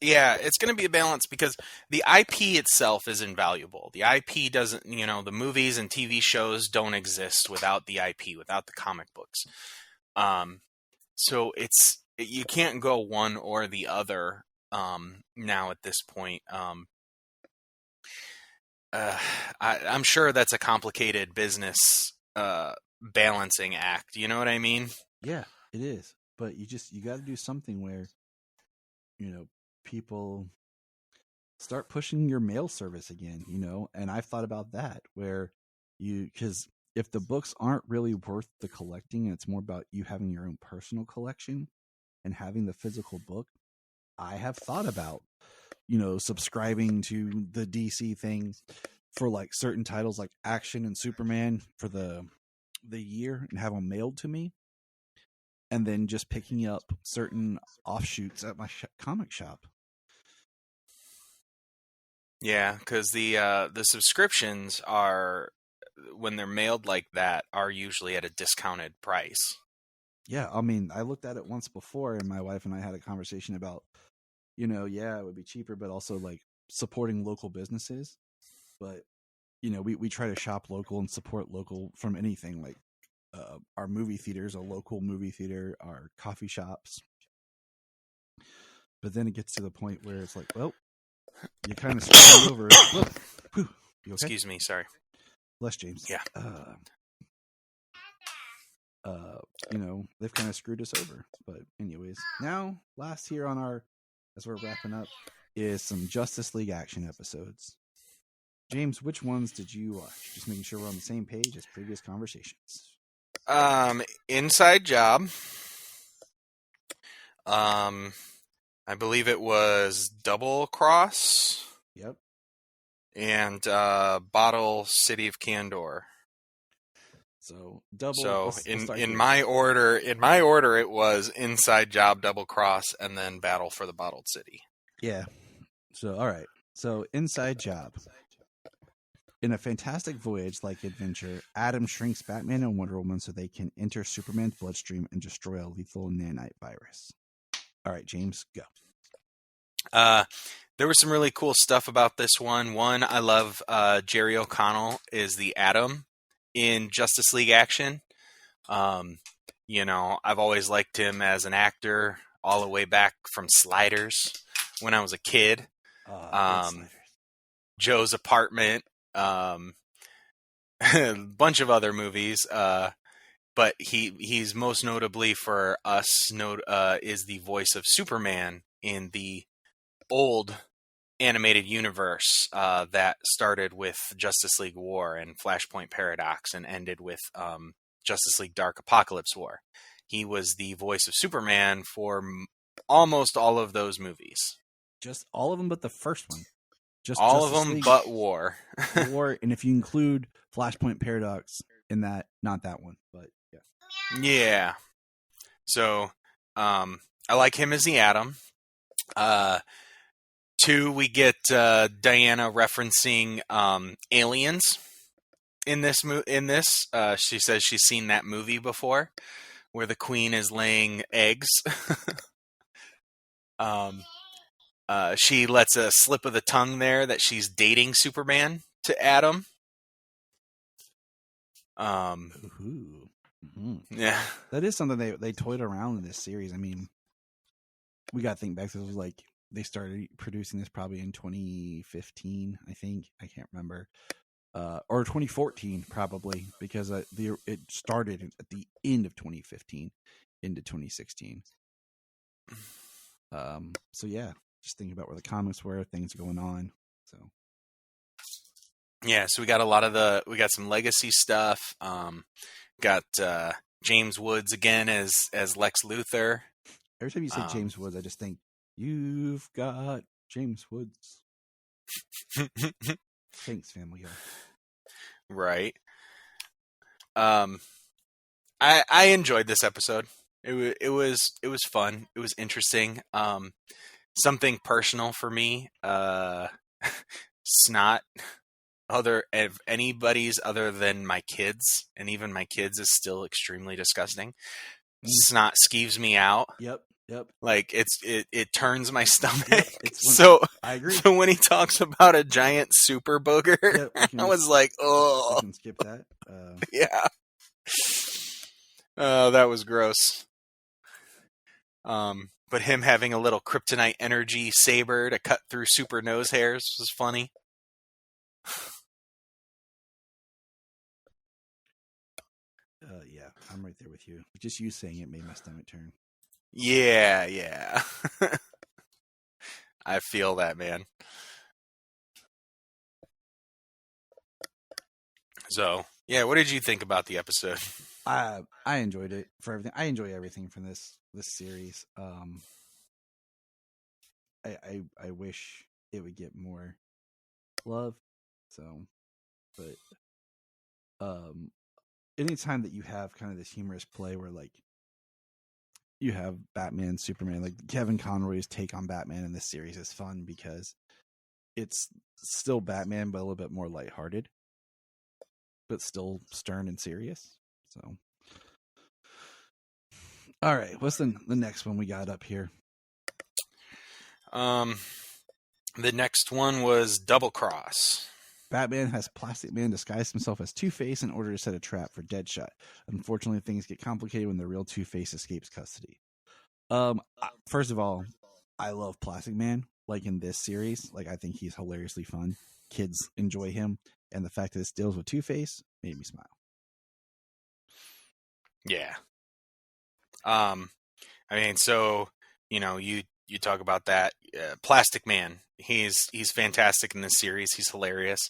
going to be a balance, because the IP itself is invaluable. The IP doesn't, the movies and TV shows don't exist without the IP, without the comic books. So you can't go one or the other now at this point. I'm sure that's a complicated business balancing act. You know what I mean? Yeah, it is. But you got to do something where, people start pushing your mail service again, and I've thought about that, where because if the books aren't really worth the collecting, and it's more about you having your own personal collection and having the physical book, I have thought about, subscribing to the DC thing for certain titles like Action and Superman for the year, and have them mailed to me, and then just picking up certain offshoots at my comic shop. Yeah, because the subscriptions are, when they're mailed like that, are usually at a discounted price. Yeah, I mean, I looked at it once before, and my wife and I had a conversation about, it would be cheaper, but also supporting local businesses. But, we try to shop local and support local from anything, our movie theaters, a local movie theater, our coffee shops. But then it gets to the point where it's well, you kind of screw over. Look, you okay? Excuse me, sorry. Bless James. Yeah. They've kind of screwed us over. But anyways, now last here on as we're wrapping up, is some Justice League action episodes. James, which ones did you watch? Just making sure we're on the same page as previous conversations. Inside Job. I believe it was Double Cross. Yep. And Bottle City of Candor. So double. So in my order, it was Inside Job, Double Cross, and then Battle for the Bottled City. Yeah. So all right. So Inside Job. In a fantastic voyage-like adventure, Adam shrinks Batman and Wonder Woman so they can enter Superman's bloodstream and destroy a lethal nanite virus. All right, James, go. There was some really cool stuff about this one. One, I love Jerry O'Connell is the Atom in Justice League Action. I've always liked him as an actor all the way back from Sliders when I was a kid. Sliders. Joe's Apartment, a bunch of other movies. But he's most notably for us is the voice of Superman in the old animated universe that started with Justice League War and Flashpoint Paradox and ended with Justice League Dark Apocalypse War. He was the voice of Superman for almost all of those movies. Just all of them but the first one. Just all Justice of them League, but War. War, and if you include Flashpoint Paradox in that, not that one, but yeah. Yeah. So, I like him as the Atom. 2, we get Diana referencing aliens in this. She says she's seen that movie before, where the queen is laying eggs. She lets a slip of the tongue there that she's dating Superman to Adam. Yeah, that is something they toyed around in this series. I mean, we got to think back. This was like they started producing this probably in 2015, I think. I can't remember, or 2014 probably, because it started at the end of 2015 into 2016. So yeah, just thinking about where the comics were, things going on. So yeah, so we got some legacy stuff. Got James Woods again as Lex Luthor. Every time you say James Woods, I just think you've got James Woods. Thanks, Family Guy. Right. I enjoyed this episode. It was fun. It was interesting. Something personal for me. Snot. If anybody's other than my kids, and even my kids is still extremely disgusting. Snot skeeves me out. Yep. Like it turns my stomach. Yep, So I agree. So when he talks about a giant super booger, I was like, oh, we can skip that. Yeah. That was gross. But him having a little kryptonite energy saber to cut through super nose hairs was funny. Yeah, I'm right there with you. Just you saying it made my stomach turn. Yeah. I feel that, man. So, yeah, what did you think about the episode? I enjoyed it for everything. I enjoy everything from this series. I wish it would get more love. So, but anytime that you have kind of this humorous play where like you have Batman, Superman, like Kevin Conroy's take on Batman in this series is fun because it's still Batman, but a little bit more lighthearted, but still stern and serious. So, all right, what's the next one we got up here? The next one was Double Cross. Batman has Plastic Man disguise himself as Two-Face in order to set a trap for Deadshot. Unfortunately, things get complicated when the real Two-Face escapes custody. First of all, I love Plastic Man. Like in this series, like I think he's hilariously fun. Kids enjoy him, and the fact that this deals with Two-Face made me smile. Yeah. I mean, so you know, you talk about that Plastic Man. He's fantastic in this series. He's hilarious.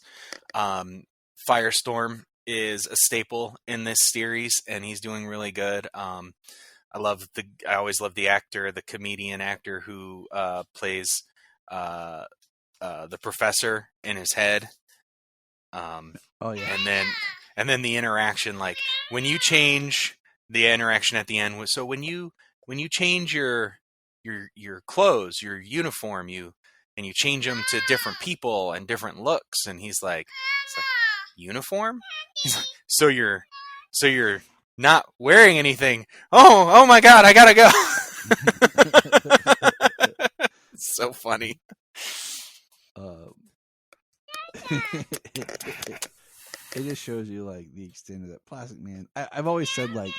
Firestorm is a staple in this series, and he's doing really good. I always love the actor, the comedian actor who plays the professor in his head. Oh yeah, and then the interaction, like when you change the interaction at the end. So when you change your clothes, your uniform, you change them to different people and different looks, and he's like, uniform? He's like, so you're not wearing anything. Oh my God, I gotta go. It's so funny. It just shows you like the extent of that Plastic Man. I've always said like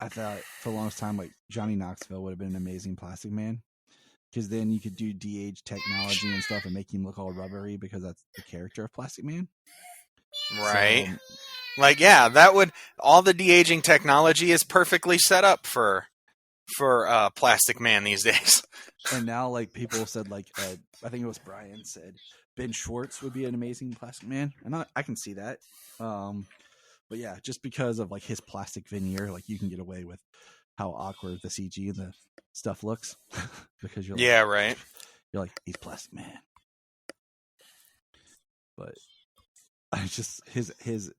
I thought for the longest time like Johnny Knoxville would have been an amazing Plastic Man, because then you could do de-age technology and stuff and make him look all rubbery because that's the character of Plastic Man. Right. So, Like, yeah, that would, all the de-aging technology is perfectly set up for Plastic Man these days. and now, like, people said, like, I think it was Brian said Ben Schwartz would be an amazing Plastic Man, and I can see that. But yeah, just because of like his plastic veneer, like you can get away with how awkward the CG and the stuff looks because you're like, Yeah, right. You're like, he's Plastic Man. But I just his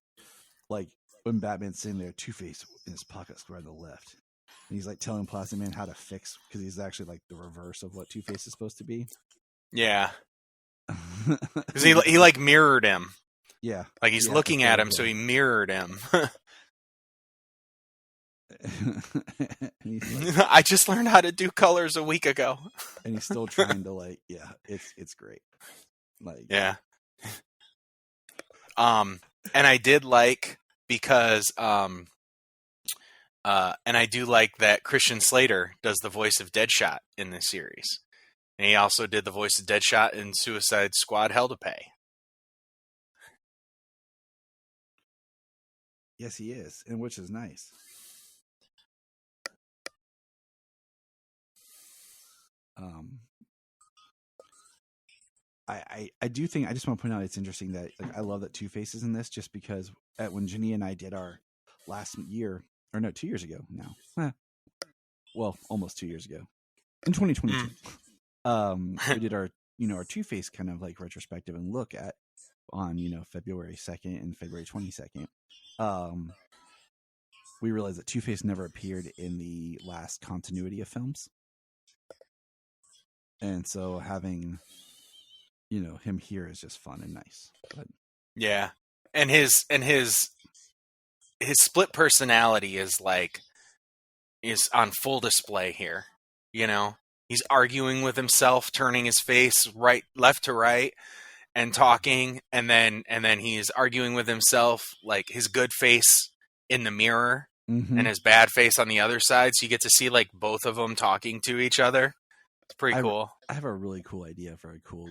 like when Batman's sitting there, Two-Face in his pocket square on the left, and he's like telling Plastic Man how to fix because he's actually like the reverse of what Two-Face is supposed to be. Yeah. Because he like mirrored him. Yeah, Like he's looking at him, so he mirrored him. Like, I just learned how to do colors a week ago. and he's still trying to like, yeah, it's great. Like, Yeah. And I did like because and I do like that Christian Slater does the voice of Deadshot in this series. And he also did the voice of Deadshot in Suicide Squad Hell to Pay. yes, he is, and which is nice. I do think I just want to point out it's interesting that like, I love that Two-Face is in this just because when Jenny and I did our last year, or no, 2 years ago now, well, almost 2 years ago in 2022, we did our our Two-Face kind of like retrospective and look at on February 2nd and February 22nd. We realized that Two-Face never appeared in the last continuity of films. And so having, him here is just fun and nice. But Yeah. And his split personality is on full display here. He's arguing with himself, turning his face left to right and talking, and then he's arguing with himself, like his good face in the mirror and his bad face on the other side. So you get to see like both of them talking to each other. It's pretty cool. I have a really cool idea for a cool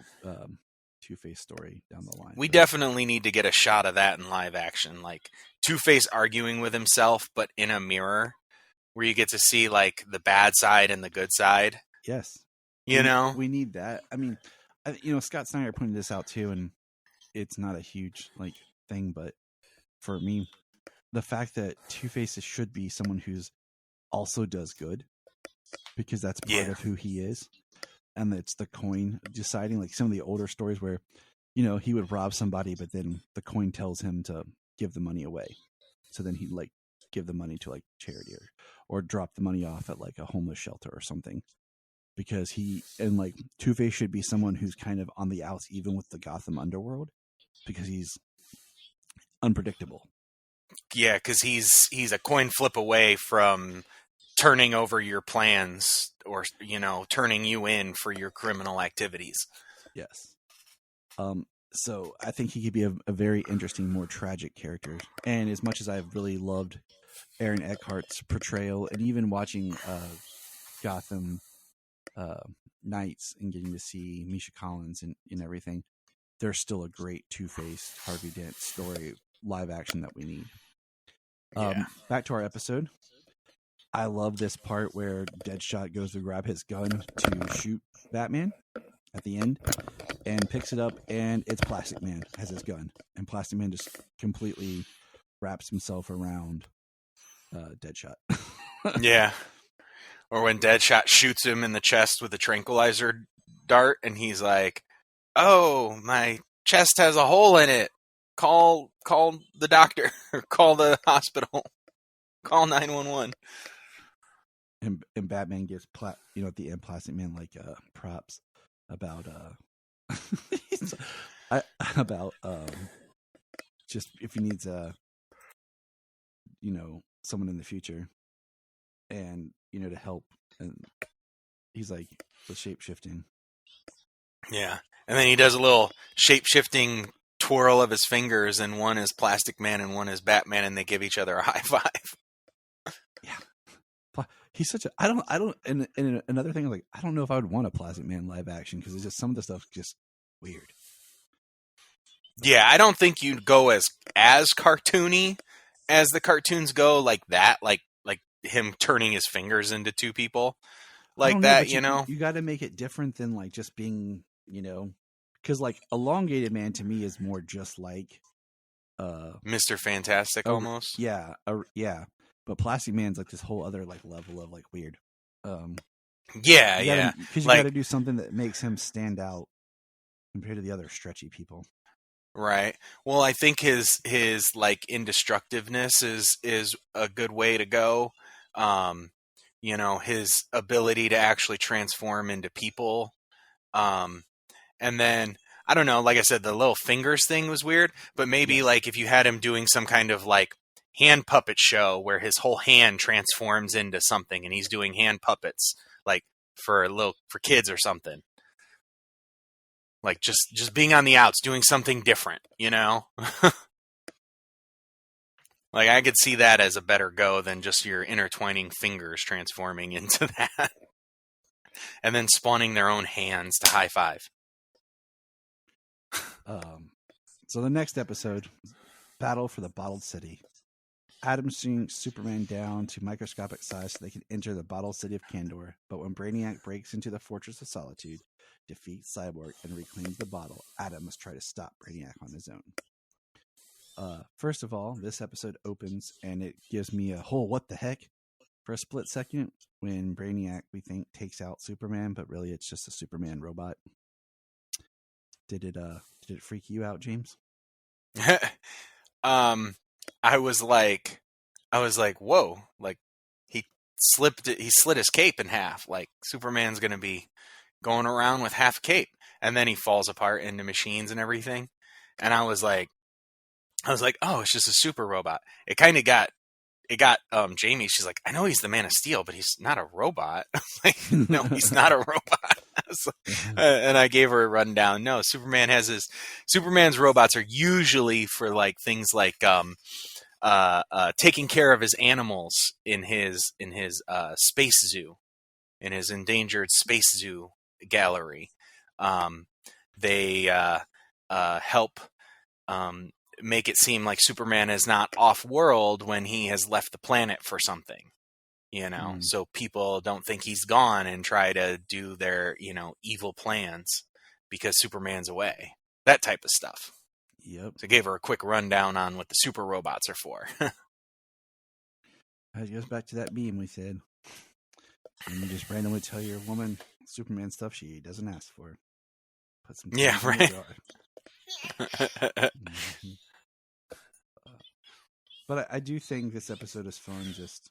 Two-Face story down the line. We definitely need to get a shot of that in live action, like Two-Face arguing with himself, but in a mirror, where you get to see like the bad side and the good side. Yes, We need that. I mean, Scott Snyder pointed this out too, and it's not a huge like thing, but for me, the fact that Two-Face should be someone who's also does good, because that's part of who he is, and it's the coin deciding. Like some of the older stories where he would rob somebody, but then the coin tells him to give the money away, so then he'd like give the money to like charity or drop the money off at like a homeless shelter or something, because Two-Face should be someone who's kind of on the outs even with the Gotham underworld, because he's unpredictable. Yeah, because he's a coin flip away from turning over your plans or turning you in for your criminal activities. Yes. So I think he could be a very interesting, more tragic character. And as much as I've really loved Aaron Eckhart's portrayal, and even watching Gotham Knights and getting to see Misha Collins and everything, there's still a great Two-Face Harvey Dent story live action that we need. Back to our episode. I love this part where Deadshot goes to grab his gun to shoot Batman at the end and picks it up, and it's Plastic Man has his gun, and Plastic Man just completely wraps himself around Deadshot. Yeah. Or when Deadshot shoots him in the chest with a tranquilizer dart, and he's like, "Oh, my chest has a hole in it. Call the doctor. Call the hospital. Call 911." And Batman gets at the end, Plastic Man like props about about just if he needs someone in the future, and to help, and he's like the shape shifting. Yeah. And then he does a little shape shifting twirl of his fingers, and one is Plastic Man and one is Batman, and they give each other a high five. Yeah. he's such a. I don't. And another thing, like, I don't know if I would want a Plastic Man live action because it's just some of the stuff just weird. Yeah, I don't think you'd go as cartoony as the cartoons go, like that, like him turning his fingers into two people, like that. You know, you got to make it different than like just being, because like Elongated Man to me is more just like Mr. Fantastic almost. Yeah, yeah. But Plastic Man's like this whole other like level of like weird. Yeah. Because you got to do something that makes him stand out compared to the other stretchy people. Right. Well, I think his like indestructiveness is a good way to go. His ability to actually transform into people. And then I don't know, like I said, the little fingers thing was weird, but maybe like if you had him doing some kind of like hand puppet show where his whole hand transforms into something and he's doing hand puppets like for kids or something. Like just being on the outs, doing something different, Like I could see that as a better go than just your intertwining fingers transforming into that. And then spawning their own hands to high five. So the next episode, Battle for the Bottled City. Atom sinks Superman down to microscopic size so they can enter the bottled city of Kandor. But when Brainiac breaks into the Fortress of Solitude, defeats Cyborg, and reclaims the bottle, Atom must try to stop Brainiac on his own. First of all, this episode opens and it gives me a whole what the heck for a split second when Brainiac, we think, takes out Superman, but really it's just a Superman robot. Did it freak you out, James? I was like, whoa, like he slit his cape in half. Like Superman's going to be going around with half a cape, and then he falls apart into machines and everything. And I was like, oh, it's just a super robot. It kind of got Jamie. She's like, I know he's the Man of Steel, but he's not a robot. Like, no, he's not a robot. And I gave her a rundown. No, Superman's robots are usually for like things like taking care of his animals in his space zoo, in his endangered space zoo gallery. They help make it seem like Superman is not off-world when he has left the planet for something. So people don't think he's gone and try to do their, evil plans because Superman's away. That type of stuff. Yep. So I gave her a quick rundown on what the super robots are for. It goes back to that meme we said. And you just randomly tell your woman Superman stuff she doesn't ask for. Put some right. But I do think this episode is fun. Just,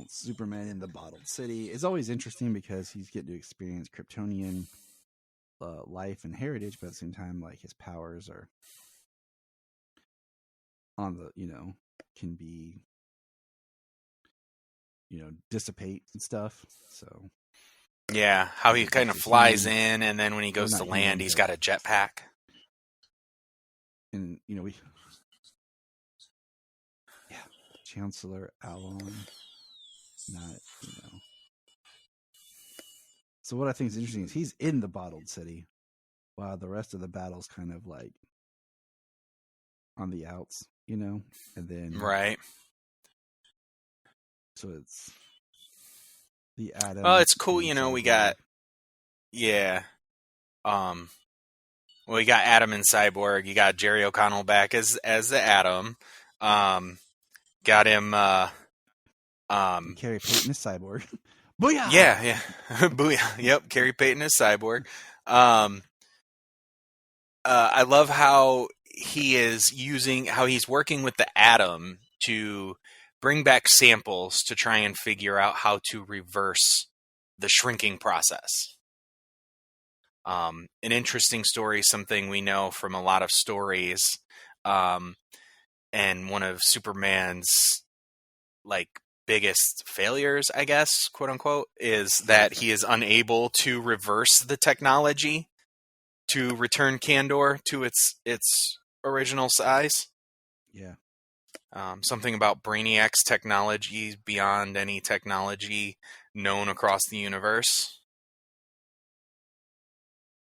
Superman in the bottled city is always interesting because he's getting to experience Kryptonian life and heritage, but at the same time, like his powers are on the, can be, dissipate and stuff. So yeah, how he kind of flies in, and then when he goes to land, he's got a jetpack. And Chancellor Alon, not So what I think is interesting is he's in the bottled city, while the rest of the battle's kind of like on the outs, and then right. So it's the Atom. Well, it's cool, we got we got Atom and Cyborg. You got Jerry O'Connell back as the Atom. Got him. Carrie Payton is Cyborg. Booyah! Yeah. Booyah. Yep, Carrie Payton is Cyborg. I love how he's working with the Atom to bring back samples to try and figure out how to reverse the shrinking process. An interesting story, something we know from a lot of stories, and one of Superman's like biggest failures, I guess, quote unquote, is that he is unable to reverse the technology to return Kandor to its original size. Yeah. Something about Brainiac's technology beyond any technology known across the universe.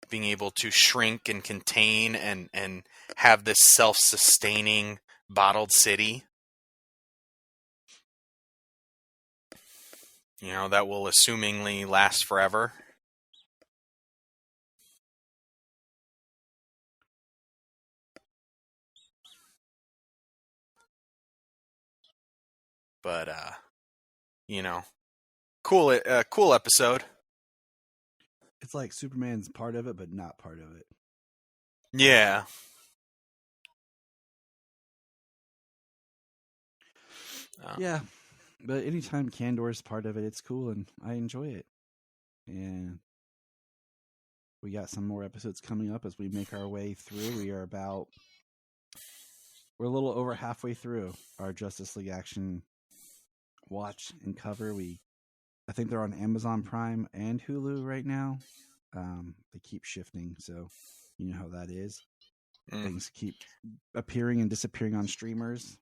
Being able to shrink and contain and have this self-sustaining bottled city. That will assumingly last forever. But, cool episode. It's like Superman's part of it, but not part of it. Yeah. Yeah. But anytime Kandor's part of it, it's cool, and I enjoy it. And we got some more episodes coming up as we make our way through. We're a little over halfway through our Justice League Action watch and cover. I think they're on Amazon Prime and Hulu right now. They keep shifting, so you know how that is. Things keep appearing and disappearing on streamers.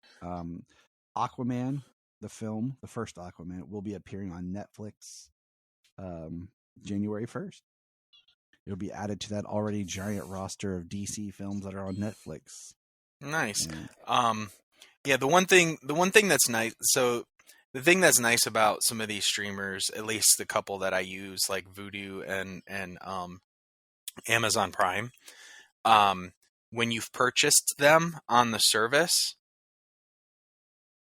Aquaman, the film, the first Aquaman, will be appearing on Netflix January 1st. It'll be added to that already giant roster of DC films that are on Netflix. Nice. Yeah, the one thing that's nice. So the thing that's nice about some of these streamers, at least the couple that I use, like Vudu and Amazon Prime, when you've purchased them on the service,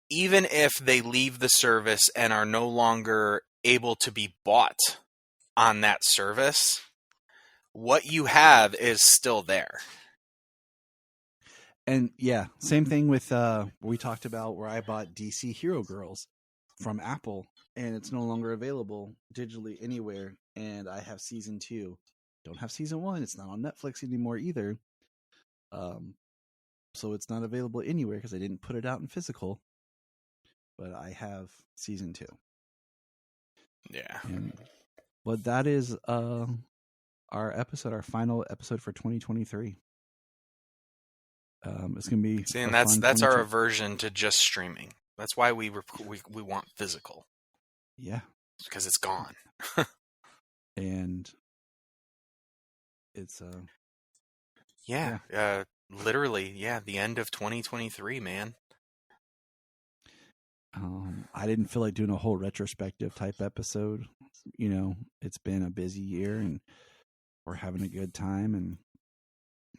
even if they leave the service and are no longer able to be bought on that service, what you have is still there. And yeah, same thing with we talked about where I bought DC Hero Girls from Apple, and it's no longer available digitally anywhere. And I have season 2. Don't have season 1. It's not on Netflix anymore either. So it's not available anywhere because I didn't put it out in physical. But I have season 2. Yeah. But that is our final episode for 2023. It's gonna be. See, and that's our aversion to just streaming. That's why we want physical. Yeah, because it's gone. And it's literally, the end of 2023, man. I didn't feel like doing a whole retrospective type episode. It's been a busy year, and we're having a good time, and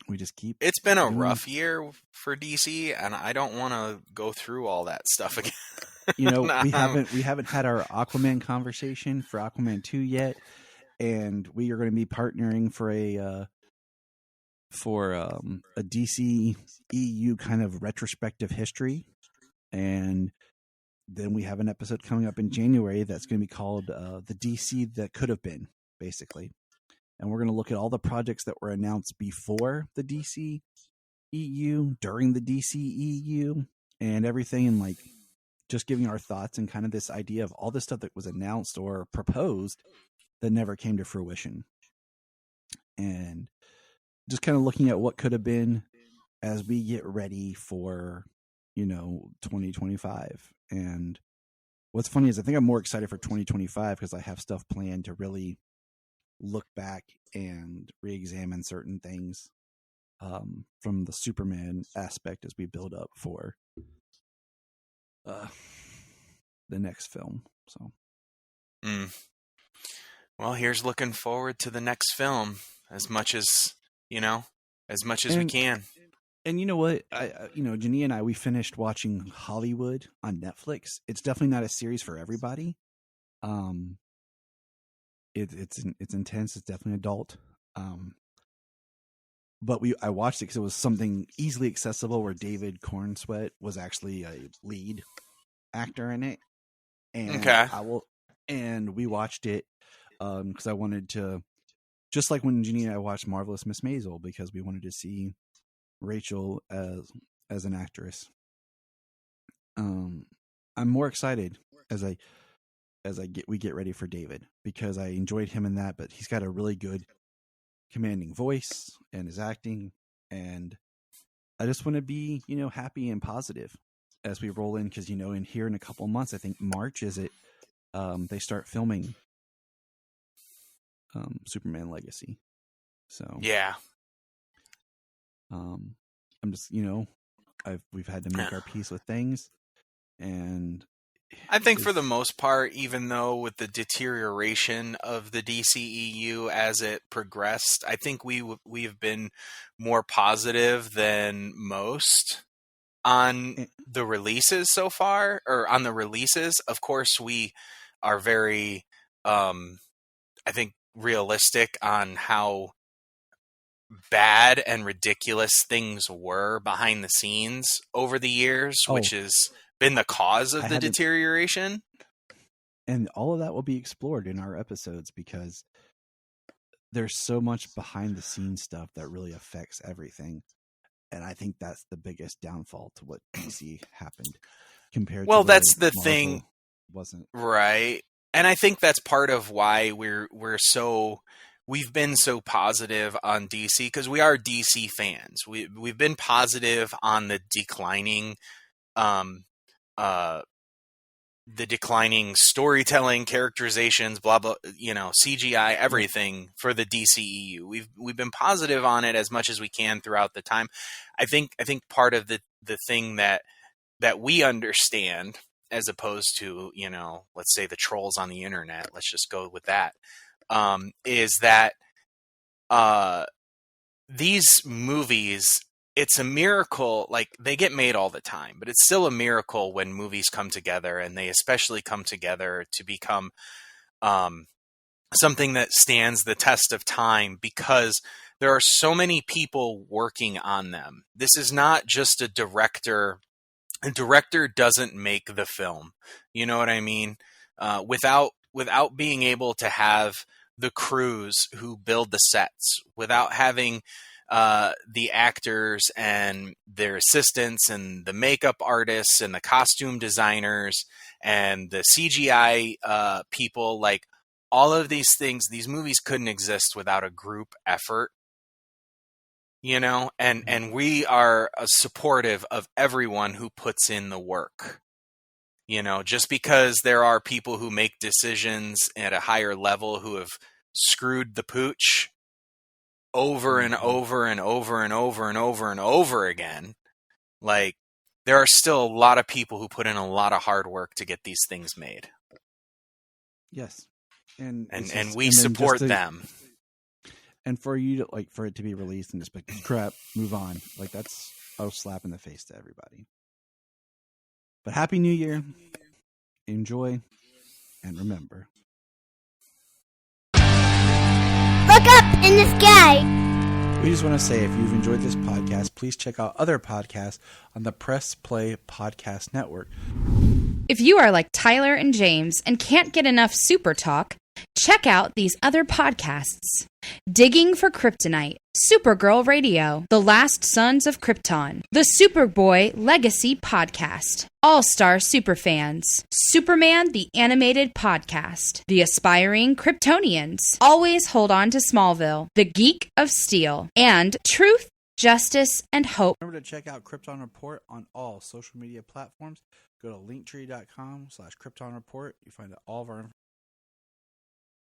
we just keep. It's been a rough year for DC, and I don't want to go through all that stuff again. We haven't had our Aquaman conversation for Aquaman 2 yet, and we are going to be partnering for a DC EU kind of retrospective history, and then we have an episode coming up in January that's going to be called the DC That Could Have Been, basically. And we're going to look at all the projects that were announced before the DC EU, during the DC EU, and everything, and like just giving our thoughts and kind of this idea of all the stuff that was announced or proposed that never came to fruition. And just kind of looking at what could have been as we get ready for, 2025. And what's funny is I think I'm more excited for 2025 because I have stuff planned to really look back and re-examine certain things from the Superman aspect as we build up for the next film. So, well, here's looking forward to the next film as much as we can. And you know what? Jania and I, we finished watching Hollywood on Netflix. It's definitely not a series for everybody. It's intense. It's definitely adult. But I watched it because it was something easily accessible where David Cornsweet was actually a lead actor in it. And and we watched it because I wanted to, just like when Jeannie and I watched Marvelous Miss Maisel, because we wanted to see Rachel as an actress. I'm more excited as we get ready for David, because I enjoyed him in that, but he's got a really good commanding voice and his acting, and I just want to be, happy and positive. as we roll in, because in here in a couple months, I think March is it. They start filming Superman Legacy. So Yeah. I'm just we've had to make our peace with things, and I think for the most part, even though with the deterioration of the DCEU as it progressed, I think we've been more positive than most on the releases so far, or on the releases. Of course, we are very, I think, realistic on how bad and ridiculous things were behind the scenes over the years, which has been the cause of the deterioration. And all of that will be explored in our episodes, because there's so much behind the scenes stuff that really affects everything. And I think that's the biggest downfall to what DC happened compared to that's the Marvel thing. Wasn't right. And I think that's part of why we've been so positive on DC, because we are DC fans. We've been positive on the declining storytelling, characterizations, blah blah, CGI, everything for the DCEU. We've been positive on it as much as we can throughout the time. I think part of the thing that we understand, as opposed to, let's say the trolls on the internet, let's just go with that, is that these movies, it's a miracle. Like, they get made all the time, but it's still a miracle when movies come together, and they especially come together to become something that stands the test of time, because there are so many people working on them. This is not just a director. A director doesn't make the film. You know what I mean? Without being able to have the crews who build the sets, without having the actors and their assistants and the makeup artists and the costume designers and the CGI people, like, all of these things, these movies couldn't exist without a group effort. And we are supportive of everyone who puts in the work. Just because there are people who make decisions at a higher level who have screwed the pooch over and over and over and over and over and over again, like, there are still a lot of people who put in a lot of hard work to get these things made. Yes. And we support them. And for you to, for it to be released and just be crap, move on. Like, that's a slap in the face to everybody. But Happy New Year. Enjoy. And remember. Look up in the sky. We just want to say, if you've enjoyed this podcast, please check out other podcasts on the Press Play Podcast Network. If you are like Tyler and James and can't get enough Super Talk, check out these other podcasts. Digging for Kryptonite, Supergirl Radio, The Last Sons of Krypton, the Superboy Legacy Podcast, All-Star Superfans, Superman the Animated Podcast, The Aspiring Kryptonians, Always Hold On to Smallville, The Geek of Steel, and Truth, Justice, and Hope. Remember to check out Krypton Report on all social media platforms. Go to linktree.com/Krypton Report. You find all of our information.